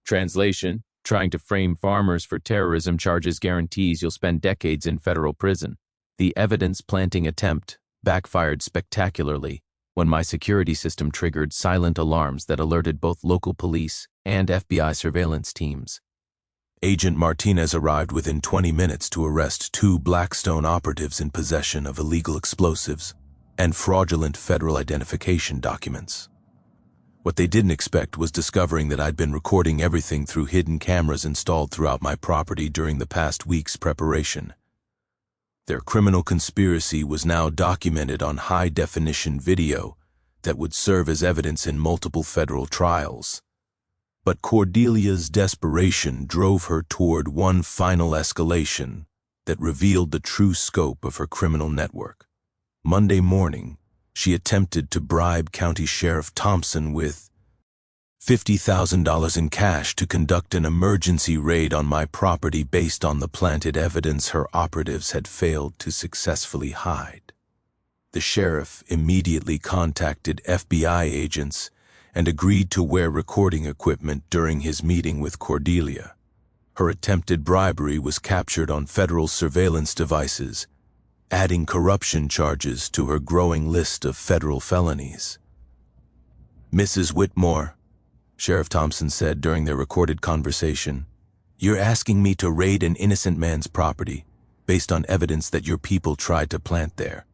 Translation: trying to frame farmers for terrorism charges guarantees you'll spend decades in federal prison. The evidence-planting attempt backfired spectacularly when my security system triggered silent alarms that alerted both local police and FBI surveillance teams. Agent Martinez arrived within 20 minutes to arrest 2 Blackstone operatives in possession of illegal explosives and fraudulent federal identification documents. What they didn't expect was discovering that I'd been recording everything through hidden cameras installed throughout my property during the past week's preparation. Their criminal conspiracy was now documented on high-definition video that would serve as evidence in multiple federal trials. But Cordelia's desperation drove her toward one final escalation that revealed the true scope of her criminal network. Monday morning, she attempted to bribe County Sheriff Thompson with $50,000 in cash to conduct an emergency raid on my property based on the planted evidence her operatives had failed to successfully hide. The sheriff immediately contacted FBI agents and agreed to wear recording equipment during his meeting with Cordelia. Her attempted bribery was captured on federal surveillance devices, adding corruption charges to her growing list of federal felonies. "Mrs. Whitmore," Sheriff Thompson said during their recorded conversation, "you're asking me to raid an innocent man's property based on evidence that your people tried to plant there.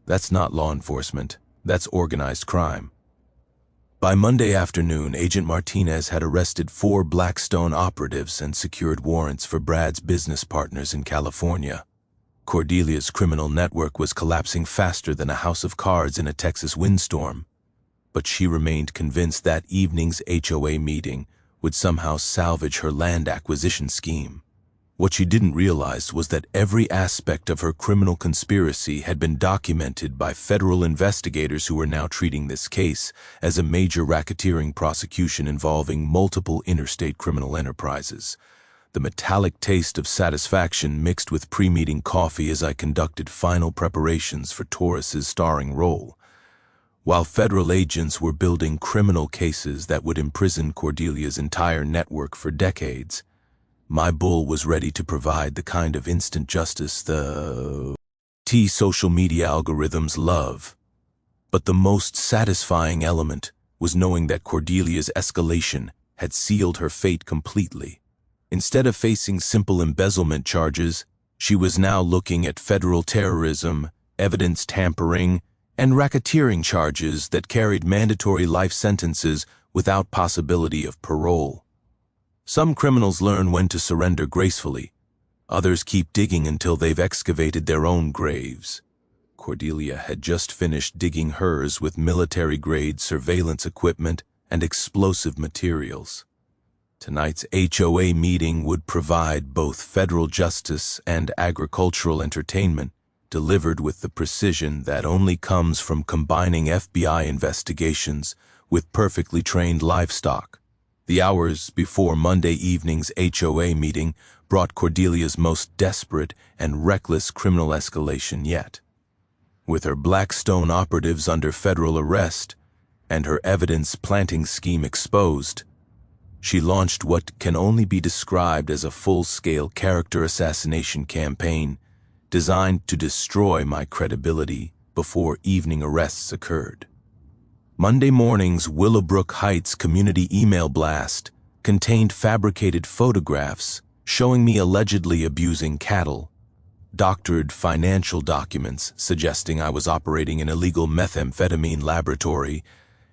That's not law enforcement. That's organized crime." By Monday afternoon, Agent Martinez had arrested 4 Blackstone operatives and secured warrants for Brad's business partners in California. Cordelia's criminal network was collapsing faster than a house of cards in a Texas windstorm, but she remained convinced that evening's HOA meeting would somehow salvage her land acquisition scheme. What she didn't realize was that every aspect of her criminal conspiracy had been documented by federal investigators who were now treating this case as a major racketeering prosecution involving multiple interstate criminal enterprises. The metallic taste of satisfaction mixed with pre-meeting coffee as I conducted final preparations for Taurus's starring role. While federal agents were building criminal cases that would imprison Cordelia's entire network for decades, my bull was ready to provide the kind of instant justice the social media algorithms love. But the most satisfying element was knowing that Cordelia's escalation had sealed her fate completely. Instead of facing simple embezzlement charges, she was now looking at federal terrorism, evidence tampering, and racketeering charges that carried mandatory life sentences without possibility of parole. Some criminals learn when to surrender gracefully. Others keep digging until they've excavated their own graves. Cordelia had just finished digging hers with military-grade surveillance equipment and explosive materials. Tonight's HOA meeting would provide both federal justice and agricultural entertainment, delivered with the precision that only comes from combining FBI investigations with perfectly trained livestock. The hours before Monday evening's HOA meeting brought Cordelia's most desperate and reckless criminal escalation yet. With her Blackstone operatives under federal arrest and her evidence planting scheme exposed, she launched what can only be described as a full-scale character assassination campaign designed to destroy my credibility before evening arrests occurred. Monday morning's Willowbrook Heights community email blast contained fabricated photographs showing me allegedly abusing cattle, doctored financial documents suggesting I was operating an illegal methamphetamine laboratory,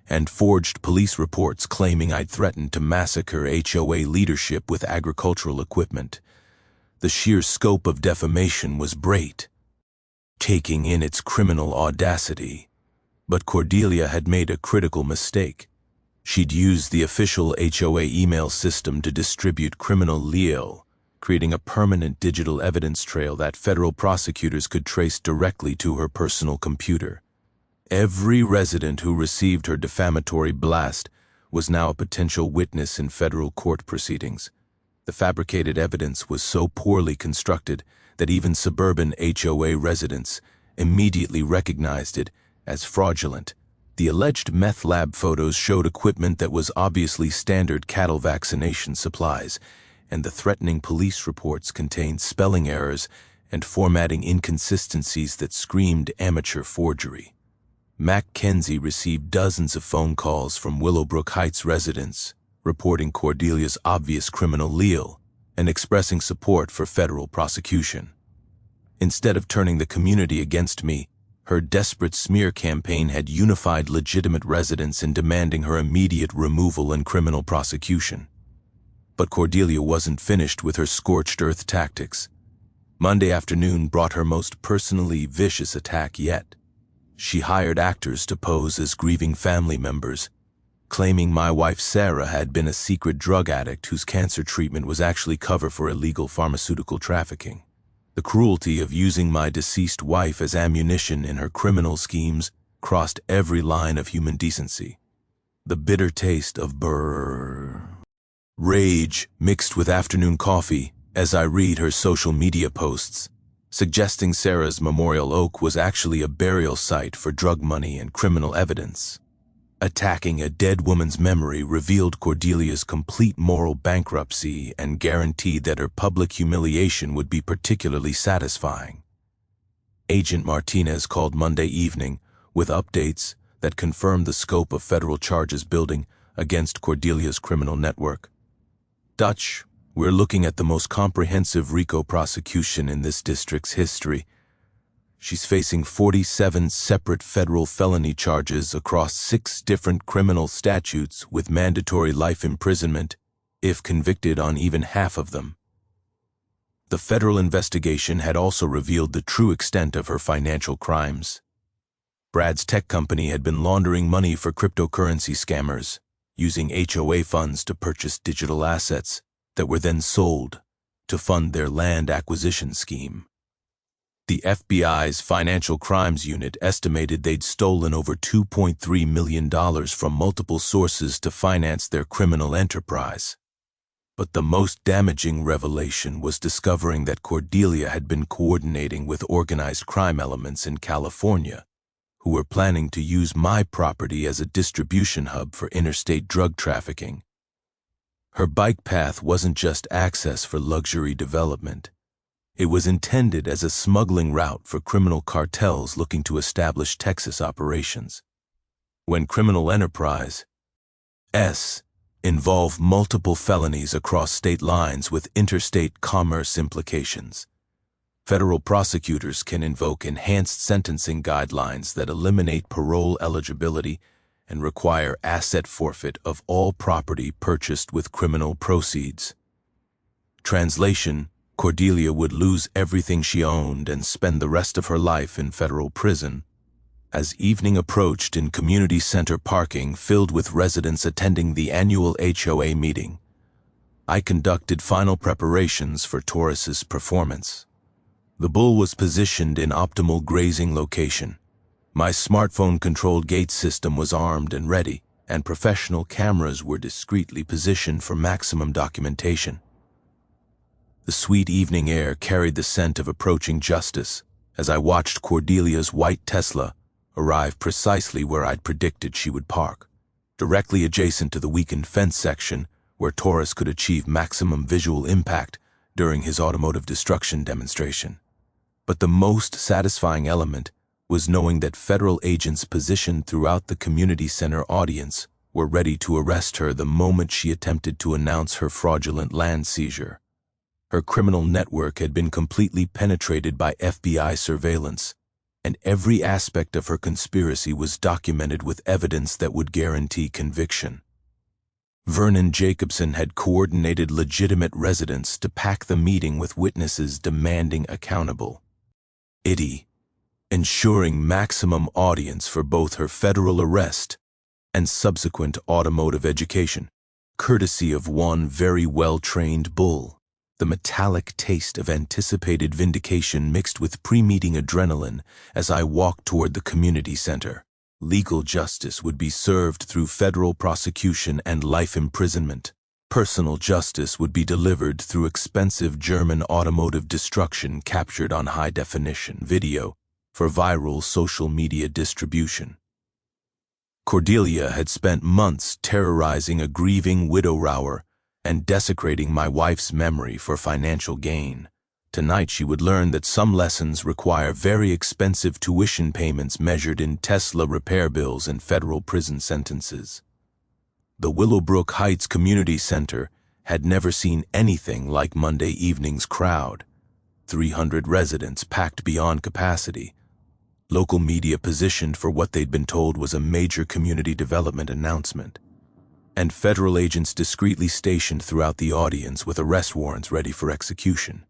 and forged police reports claiming I'd threatened to massacre HOA leadership with agricultural equipment. The sheer scope of defamation was breathtaking in its criminal audacity. But Cordelia had made a critical mistake. She'd used the official HOA email system to distribute criminal Leo, creating a permanent digital evidence trail that federal prosecutors could trace directly to her personal computer. Every resident who received her defamatory blast was now a potential witness in federal court proceedings. The fabricated evidence was so poorly constructed that even suburban HOA residents immediately recognized it as fraudulent. The alleged meth lab photos showed equipment that was obviously standard cattle vaccination supplies, and the threatening police reports contained spelling errors and formatting inconsistencies that screamed amateur forgery. Mackenzie received dozens of phone calls from Willowbrook Heights residents, reporting Cordelia's obvious criminal Leo and expressing support for federal prosecution. Instead of turning the community against me, her desperate smear campaign had unified legitimate residents in demanding her immediate removal and criminal prosecution. But Cordelia wasn't finished with her scorched earth tactics. Monday afternoon brought her most personally vicious attack yet. She hired actors to pose as grieving family members, claiming my wife Sarah had been a secret drug addict whose cancer treatment was actually cover for illegal pharmaceutical trafficking. The cruelty of using my deceased wife as ammunition in her criminal schemes crossed every line of human decency. The bitter taste of rage mixed with afternoon coffee as I read her social media posts suggesting Sarah's memorial oak was actually a burial site for drug money and criminal evidence. Attacking a dead woman's memory revealed Cordelia's complete moral bankruptcy and guaranteed that her public humiliation would be particularly satisfying. Agent Martinez called Monday evening with updates that confirmed the scope of federal charges building against Cordelia's criminal network. "Dutch, we're looking at the most comprehensive RICO prosecution in this district's history. She's facing 47 separate federal felony charges across 6 different criminal statutes with mandatory life imprisonment if convicted on even half of them." The federal investigation had also revealed the true extent of her financial crimes. Brad's tech company had been laundering money for cryptocurrency scammers, using HOA funds to purchase digital assets that were then sold to fund their land acquisition scheme. The FBI's Financial Crimes Unit estimated they'd stolen over $2.3 million from multiple sources to finance their criminal enterprise. But the most damaging revelation was discovering that Cordelia had been coordinating with organized crime elements in California, who were planning to use my property as a distribution hub for interstate drug trafficking. Her bike path wasn't just access for luxury development. It was intended as a smuggling route for criminal cartels looking to establish Texas operations. When criminal enterprise involve multiple felonies across state lines with interstate commerce implications, federal prosecutors can invoke enhanced sentencing guidelines that eliminate parole eligibility and require asset forfeit of all property purchased with criminal proceeds. Translation: Cordelia would lose everything she owned and spend the rest of her life in federal prison. As evening approached in community center parking filled with residents attending the annual HOA meeting, I conducted final preparations for Taurus's performance. The bull was positioned in optimal grazing location. My smartphone-controlled gate system was armed and ready, and professional cameras were discreetly positioned for maximum documentation. The sweet evening air carried the scent of approaching justice as I watched Cordelia's white Tesla arrive precisely where I'd predicted she would park, directly adjacent to the weakened fence section where Taurus could achieve maximum visual impact during his automotive destruction demonstration. But the most satisfying element was knowing that federal agents positioned throughout the community center audience were ready to arrest her the moment she attempted to announce her fraudulent land seizure. Her criminal network had been completely penetrated by FBI surveillance, and every aspect of her conspiracy was documented with evidence that would guarantee conviction. Vernon Jacobson had coordinated legitimate residents to pack the meeting with witnesses demanding accountability, ensuring maximum audience for both her federal arrest and subsequent automotive education, courtesy of one very well-trained bull. The metallic taste of anticipated vindication mixed with pre-meeting adrenaline as I walked toward the community center. Legal justice would be served through federal prosecution and life imprisonment. Personal justice would be delivered through expensive German automotive destruction captured on high-definition video for viral social media distribution. Cordelia had spent months terrorizing a grieving widow-rower and desecrating my wife's memory for financial gain. Tonight she would learn that some lessons require very expensive tuition payments measured in Tesla repair bills and federal prison sentences. The Willowbrook Heights Community Center had never seen anything like Monday evening's crowd. 300 residents packed beyond capacity. Local media positioned for what they'd been told was a major community development announcement, and federal agents discreetly stationed throughout the audience with arrest warrants ready for execution.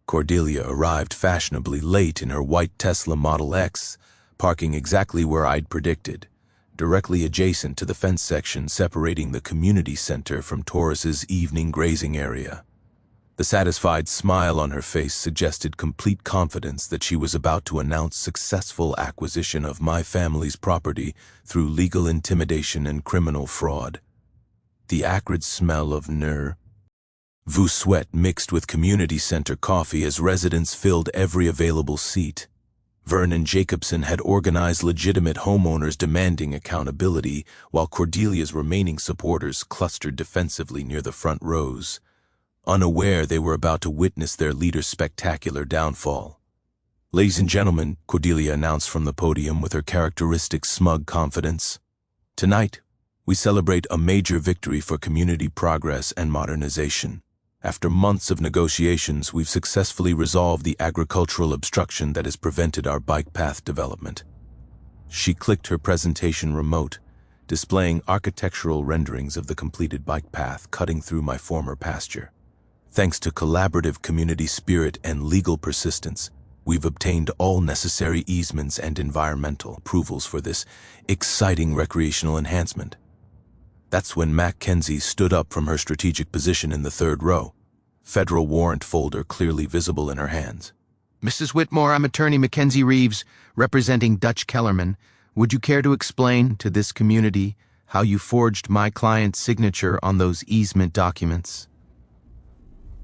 Cordelia arrived fashionably late in her white Tesla Model X, parking exactly where I'd predicted, directly adjacent to the fence section separating the community center from Taurus's evening grazing area. The satisfied smile on her face suggested complete confidence that she was about to announce successful acquisition of my family's property through legal intimidation and criminal fraud. The acrid smell of Vu sweat mixed with community center coffee as residents filled every available seat. Vernon Jacobson had organized legitimate homeowners demanding accountability, while Cordelia's remaining supporters clustered defensively near the front rows, unaware they were about to witness their leader's spectacular downfall. "Ladies and gentlemen," Cordelia announced from the podium with her characteristic smug confidence, "tonight, we celebrate a major victory for community progress and modernization. After months of negotiations, we've successfully resolved the agricultural obstruction that has prevented our bike path development." She clicked her presentation remote, displaying architectural renderings of the completed bike path cutting through my former pasture. "Thanks to collaborative community spirit and legal persistence, we've obtained all necessary easements and environmental approvals for this exciting recreational enhancement." That's when Mackenzie stood up from her strategic position in the third row, federal warrant folder clearly visible in her hands. "Mrs. Whitmore, I'm attorney Mackenzie Reeves, representing Dutch Kellerman. Would you care to explain to this community how you forged my client's signature on those easement documents?"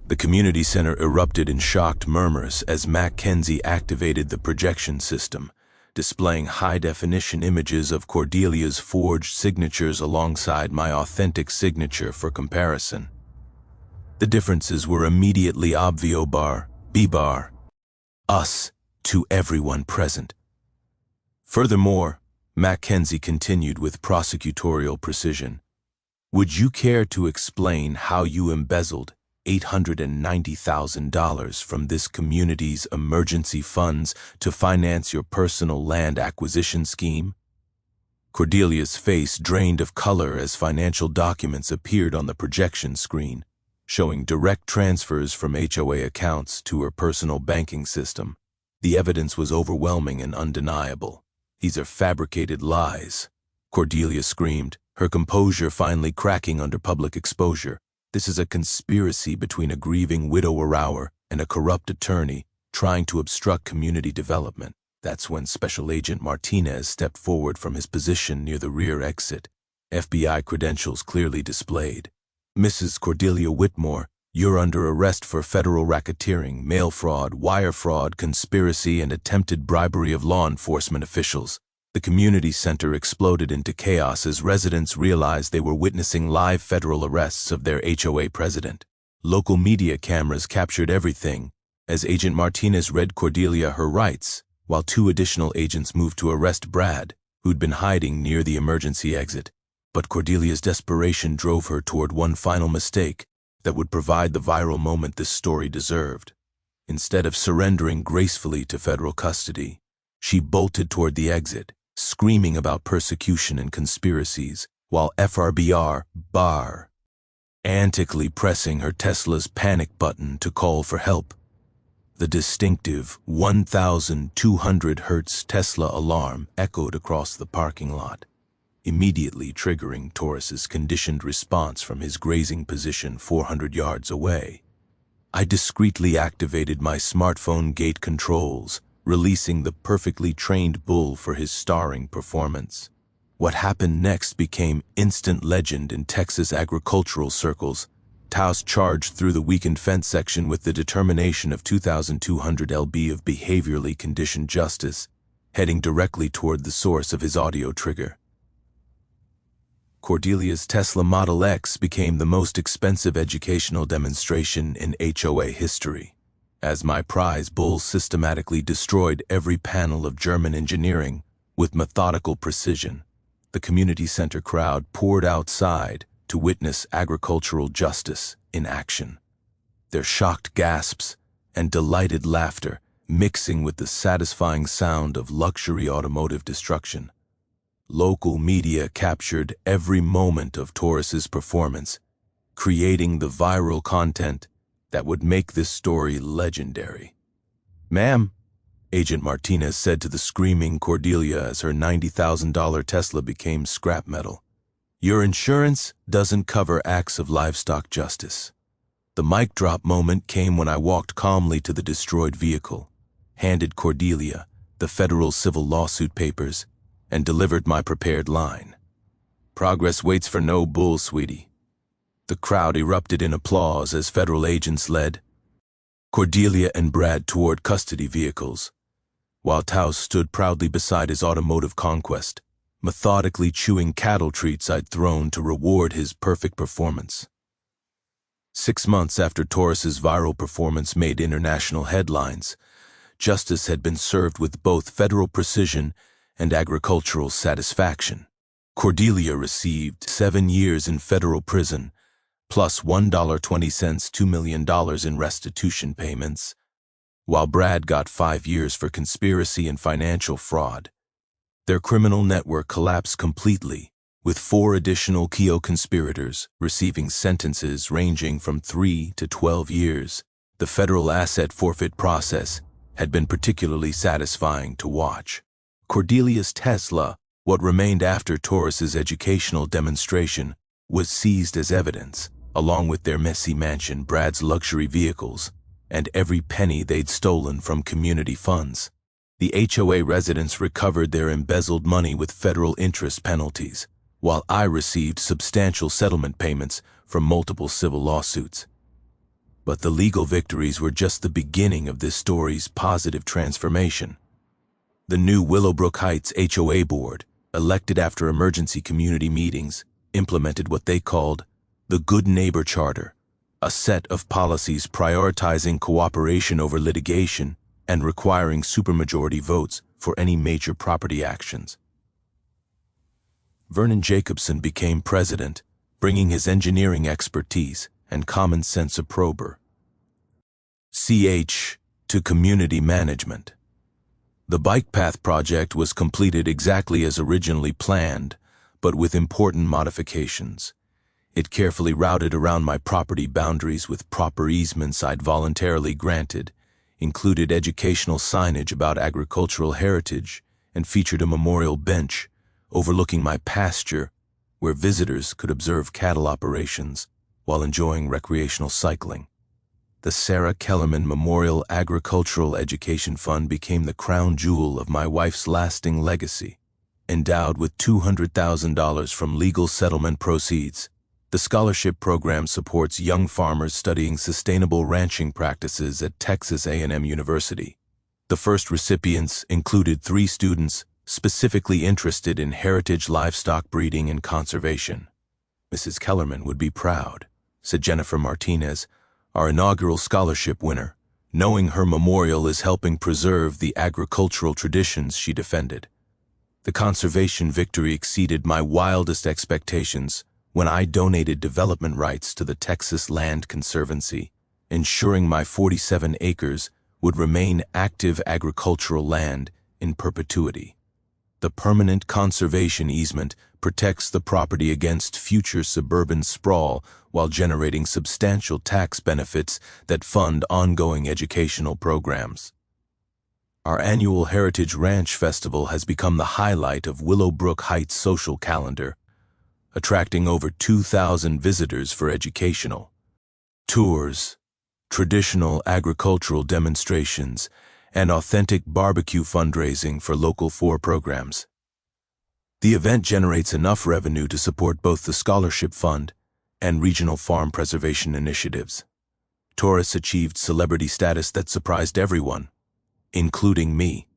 The community center erupted in shocked murmurs as Mackenzie activated the projection system, displaying high-definition images of Cordelia's forged signatures alongside my authentic signature for comparison. The differences were immediately obvio bar, B-bar, us, to everyone present. Furthermore, Mackenzie continued with prosecutorial precision. "Would you care to explain how you embezzled $890,000 from this community's emergency funds to finance your personal land acquisition scheme?" Cordelia's face drained of color as financial documents appeared on the projection screen, showing direct transfers from HOA accounts to her personal banking system. The evidence was overwhelming and undeniable. "These are fabricated lies," Cordelia screamed, her composure finally cracking under public exposure. "This is a conspiracy between a grieving widower and a corrupt attorney trying to obstruct community development." That's when Special Agent Martinez stepped forward from his position near the rear exit, FBI credentials clearly displayed. "Mrs. Cordelia Whitmore, you're under arrest for federal racketeering, mail fraud, wire fraud, conspiracy, and attempted bribery of law enforcement officials." The community center exploded into chaos as residents realized they were witnessing live federal arrests of their HOA president. Local media cameras captured everything as Agent Martinez read Cordelia her rights, while 2 additional agents moved to arrest Brad, who'd been hiding near the emergency exit. But Cordelia's desperation drove her toward one final mistake that would provide the viral moment this story deserved. Instead of surrendering gracefully to federal custody, she bolted toward the exit, screaming about persecution and conspiracies, while FRBR, bar, antically pressing her Tesla's panic button to call for help. The distinctive 1,200 Hertz Tesla alarm echoed across the parking lot, immediately triggering Taurus's conditioned response from his grazing position 400 yards away. I discreetly activated my smartphone gate controls, releasing the perfectly trained bull for his starring performance. What happened next became instant legend in Texas agricultural circles. Taos charged through the weakened fence section with the determination of 2,200 lb of behaviorally conditioned justice, heading directly toward the source of his audio trigger. Cordelia's Tesla Model X became the most expensive educational demonstration in HOA history, as my prize bull systematically destroyed every panel of German engineering with methodical precision. The community center crowd poured outside to witness agricultural justice in action, their shocked gasps and delighted laughter mixing with the satisfying sound of luxury automotive destruction. Local media captured every moment of Taurus's performance, creating the viral content that would make this story legendary. "Ma'am," Agent Martinez said to the screaming Cordelia as her $90,000 Tesla became scrap metal, "your insurance doesn't cover acts of livestock justice." The mic drop moment came when I walked calmly to the destroyed vehicle, handed Cordelia the federal civil lawsuit papers, and delivered my prepared line. "Progress waits for no bull, sweetie." The crowd erupted in applause as federal agents led Cordelia and Brad toward custody vehicles, while Taus stood proudly beside his automotive conquest, methodically chewing cattle treats I'd thrown to reward his perfect performance. 6 months after Taurus's viral performance made international headlines, justice had been served with both federal precision and agricultural satisfaction. Cordelia received 7 years in federal prison, plus $1.20, $2 million in restitution payments, while Brad got 5 years for conspiracy and financial fraud. Their criminal network collapsed completely, with 4 additional co-conspirators receiving sentences ranging from 3 to 12 years. The federal asset forfeit process had been particularly satisfying to watch. Cordelia's Tesla, what remained after Taurus's educational demonstration, was seized as evidence, along with their messy mansion, Brad's luxury vehicles, and every penny they'd stolen from community funds. The HOA residents recovered their embezzled money with federal interest penalties, while I received substantial settlement payments from multiple civil lawsuits. But the legal victories were just the beginning of this story's positive transformation. The new Willowbrook Heights HOA board, elected after emergency community meetings, implemented what they called the Good Neighbor Charter, a set of policies prioritizing cooperation over litigation and requiring supermajority votes for any major property actions. Vernon Jacobson became president, bringing his engineering expertise and common sense of prober to community management. The bike path project was completed exactly as originally planned, but with important modifications. It carefully routed around my property boundaries with proper easements I'd voluntarily granted, included educational signage about agricultural heritage, and featured a memorial bench overlooking my pasture where visitors could observe cattle operations while enjoying recreational cycling. The Sarah Kellerman Memorial Agricultural Education Fund became the crown jewel of my wife's lasting legacy. Endowed with $200,000 from legal settlement proceeds, the scholarship program supports young farmers studying sustainable ranching practices at Texas A&M University. The first recipients included 3 students specifically interested in heritage livestock breeding and conservation. Mrs. Kellerman would be proud, said Jennifer Martinez, our inaugural scholarship winner, knowing her memorial is helping preserve the agricultural traditions she defended. The conservation victory exceeded my wildest expectations when I donated development rights to the Texas Land Conservancy, ensuring my 47 acres would remain active agricultural land in perpetuity. The permanent conservation easement protects the property against future suburban sprawl while generating substantial tax benefits that fund ongoing educational programs. Our annual Heritage Ranch Festival has become the highlight of Willowbrook Heights' social calendar, attracting over 2,000 visitors for educational tours, traditional agricultural demonstrations, and authentic barbecue fundraising for Local 4 programs. The event generates enough revenue to support both the scholarship fund and regional farm preservation initiatives. Taurus achieved celebrity status that surprised everyone, including me.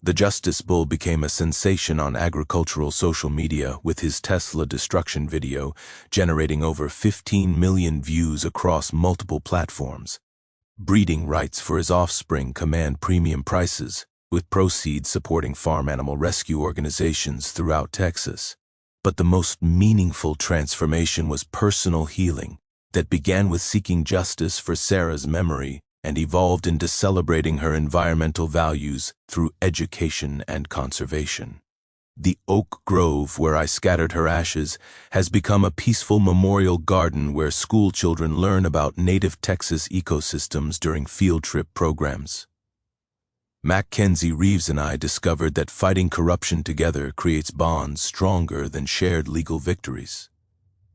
The Justice Bull became a sensation on agricultural social media with his Tesla destruction video, generating over 15 million views across multiple platforms. Breeding rights for his offspring command premium prices, with proceeds supporting farm animal rescue organizations throughout Texas. But the most meaningful transformation was personal healing that began with seeking justice for Sarah's memory and evolved into celebrating her environmental values through education and conservation. The oak grove where I scattered her ashes has become a peaceful memorial garden where school children learn about native Texas ecosystems during field trip programs. Mackenzie Reeves and I discovered that fighting corruption together creates bonds stronger than shared legal victories.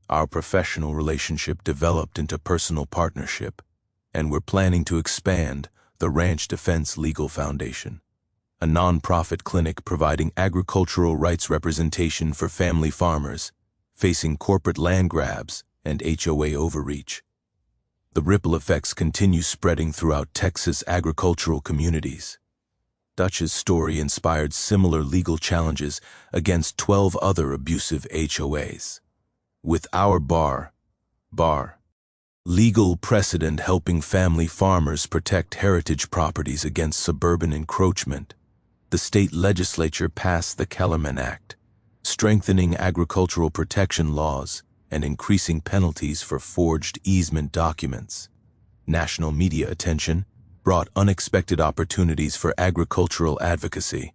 Our professional relationship developed into personal partnership, and we're planning to expand the Ranch Defense Legal Foundation, a nonprofit clinic providing agricultural rights representation for family farmers facing corporate land grabs and HOA overreach. The ripple effects continue spreading throughout Texas agricultural communities. Dutch's story inspired similar legal challenges against 12 other abusive HOAs. With our bar, legal precedent helping family farmers protect heritage properties against suburban encroachment, the state legislature passed the Kellerman Act, strengthening agricultural protection laws and increasing penalties for forged easement documents. National media attention brought unexpected opportunities for agricultural advocacy.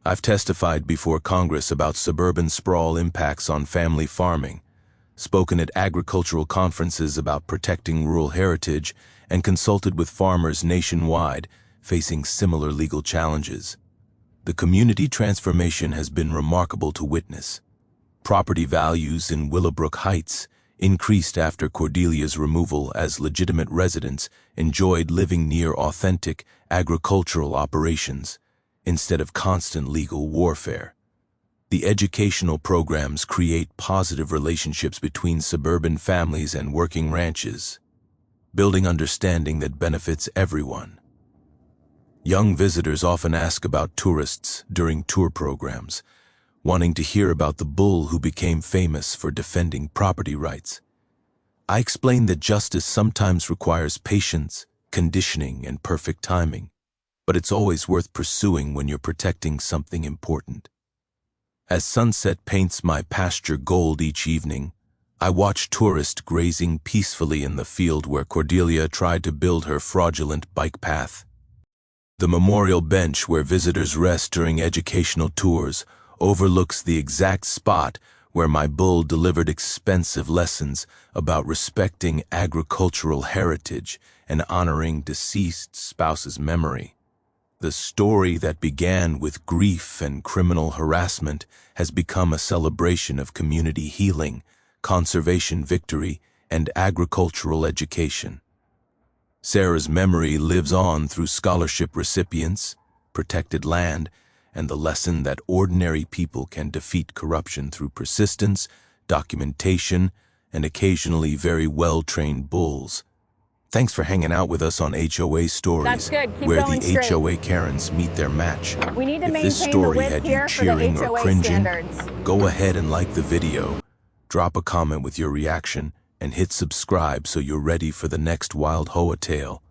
I've testified before Congress about suburban sprawl impacts on family farming, spoken at agricultural conferences about protecting rural heritage, and consulted with farmers nationwide facing similar legal challenges. The community transformation has been remarkable to witness. Property values in Willowbrook Heights increased after Cordelia's removal as legitimate residents enjoyed living near authentic agricultural operations instead of constant legal warfare. The educational programs create positive relationships between suburban families and working ranches, building understanding that benefits everyone. Young visitors often ask about tourists during tour programs, wanting to hear about the bull who became famous for defending property rights. I explain that justice sometimes requires patience, conditioning, and perfect timing, but it's always worth pursuing when you're protecting something important. As sunset paints my pasture gold each evening, I watch tourists grazing peacefully in the field where Cordelia tried to build her fraudulent bike path. The memorial bench where visitors rest during educational tours overlooks the exact spot where my bull delivered expensive lessons about respecting agricultural heritage and honoring deceased spouse's memory. The story that began with grief and criminal harassment has become a celebration of community healing, conservation victory, and agricultural education. Sarah's memory lives on through scholarship recipients, protected land, and the lesson that ordinary people can defeat corruption through persistence, documentation, and occasionally very well-trained bulls. Thanks for hanging out with us on HOA Stories, where the straight. HOA Karens meet their match. We need to If this maintain story the width had you here for the cheering or HOA cringing, standards. go ahead and like the video, drop a comment with your reaction, and hit subscribe so you're ready for the next wild HOA tale.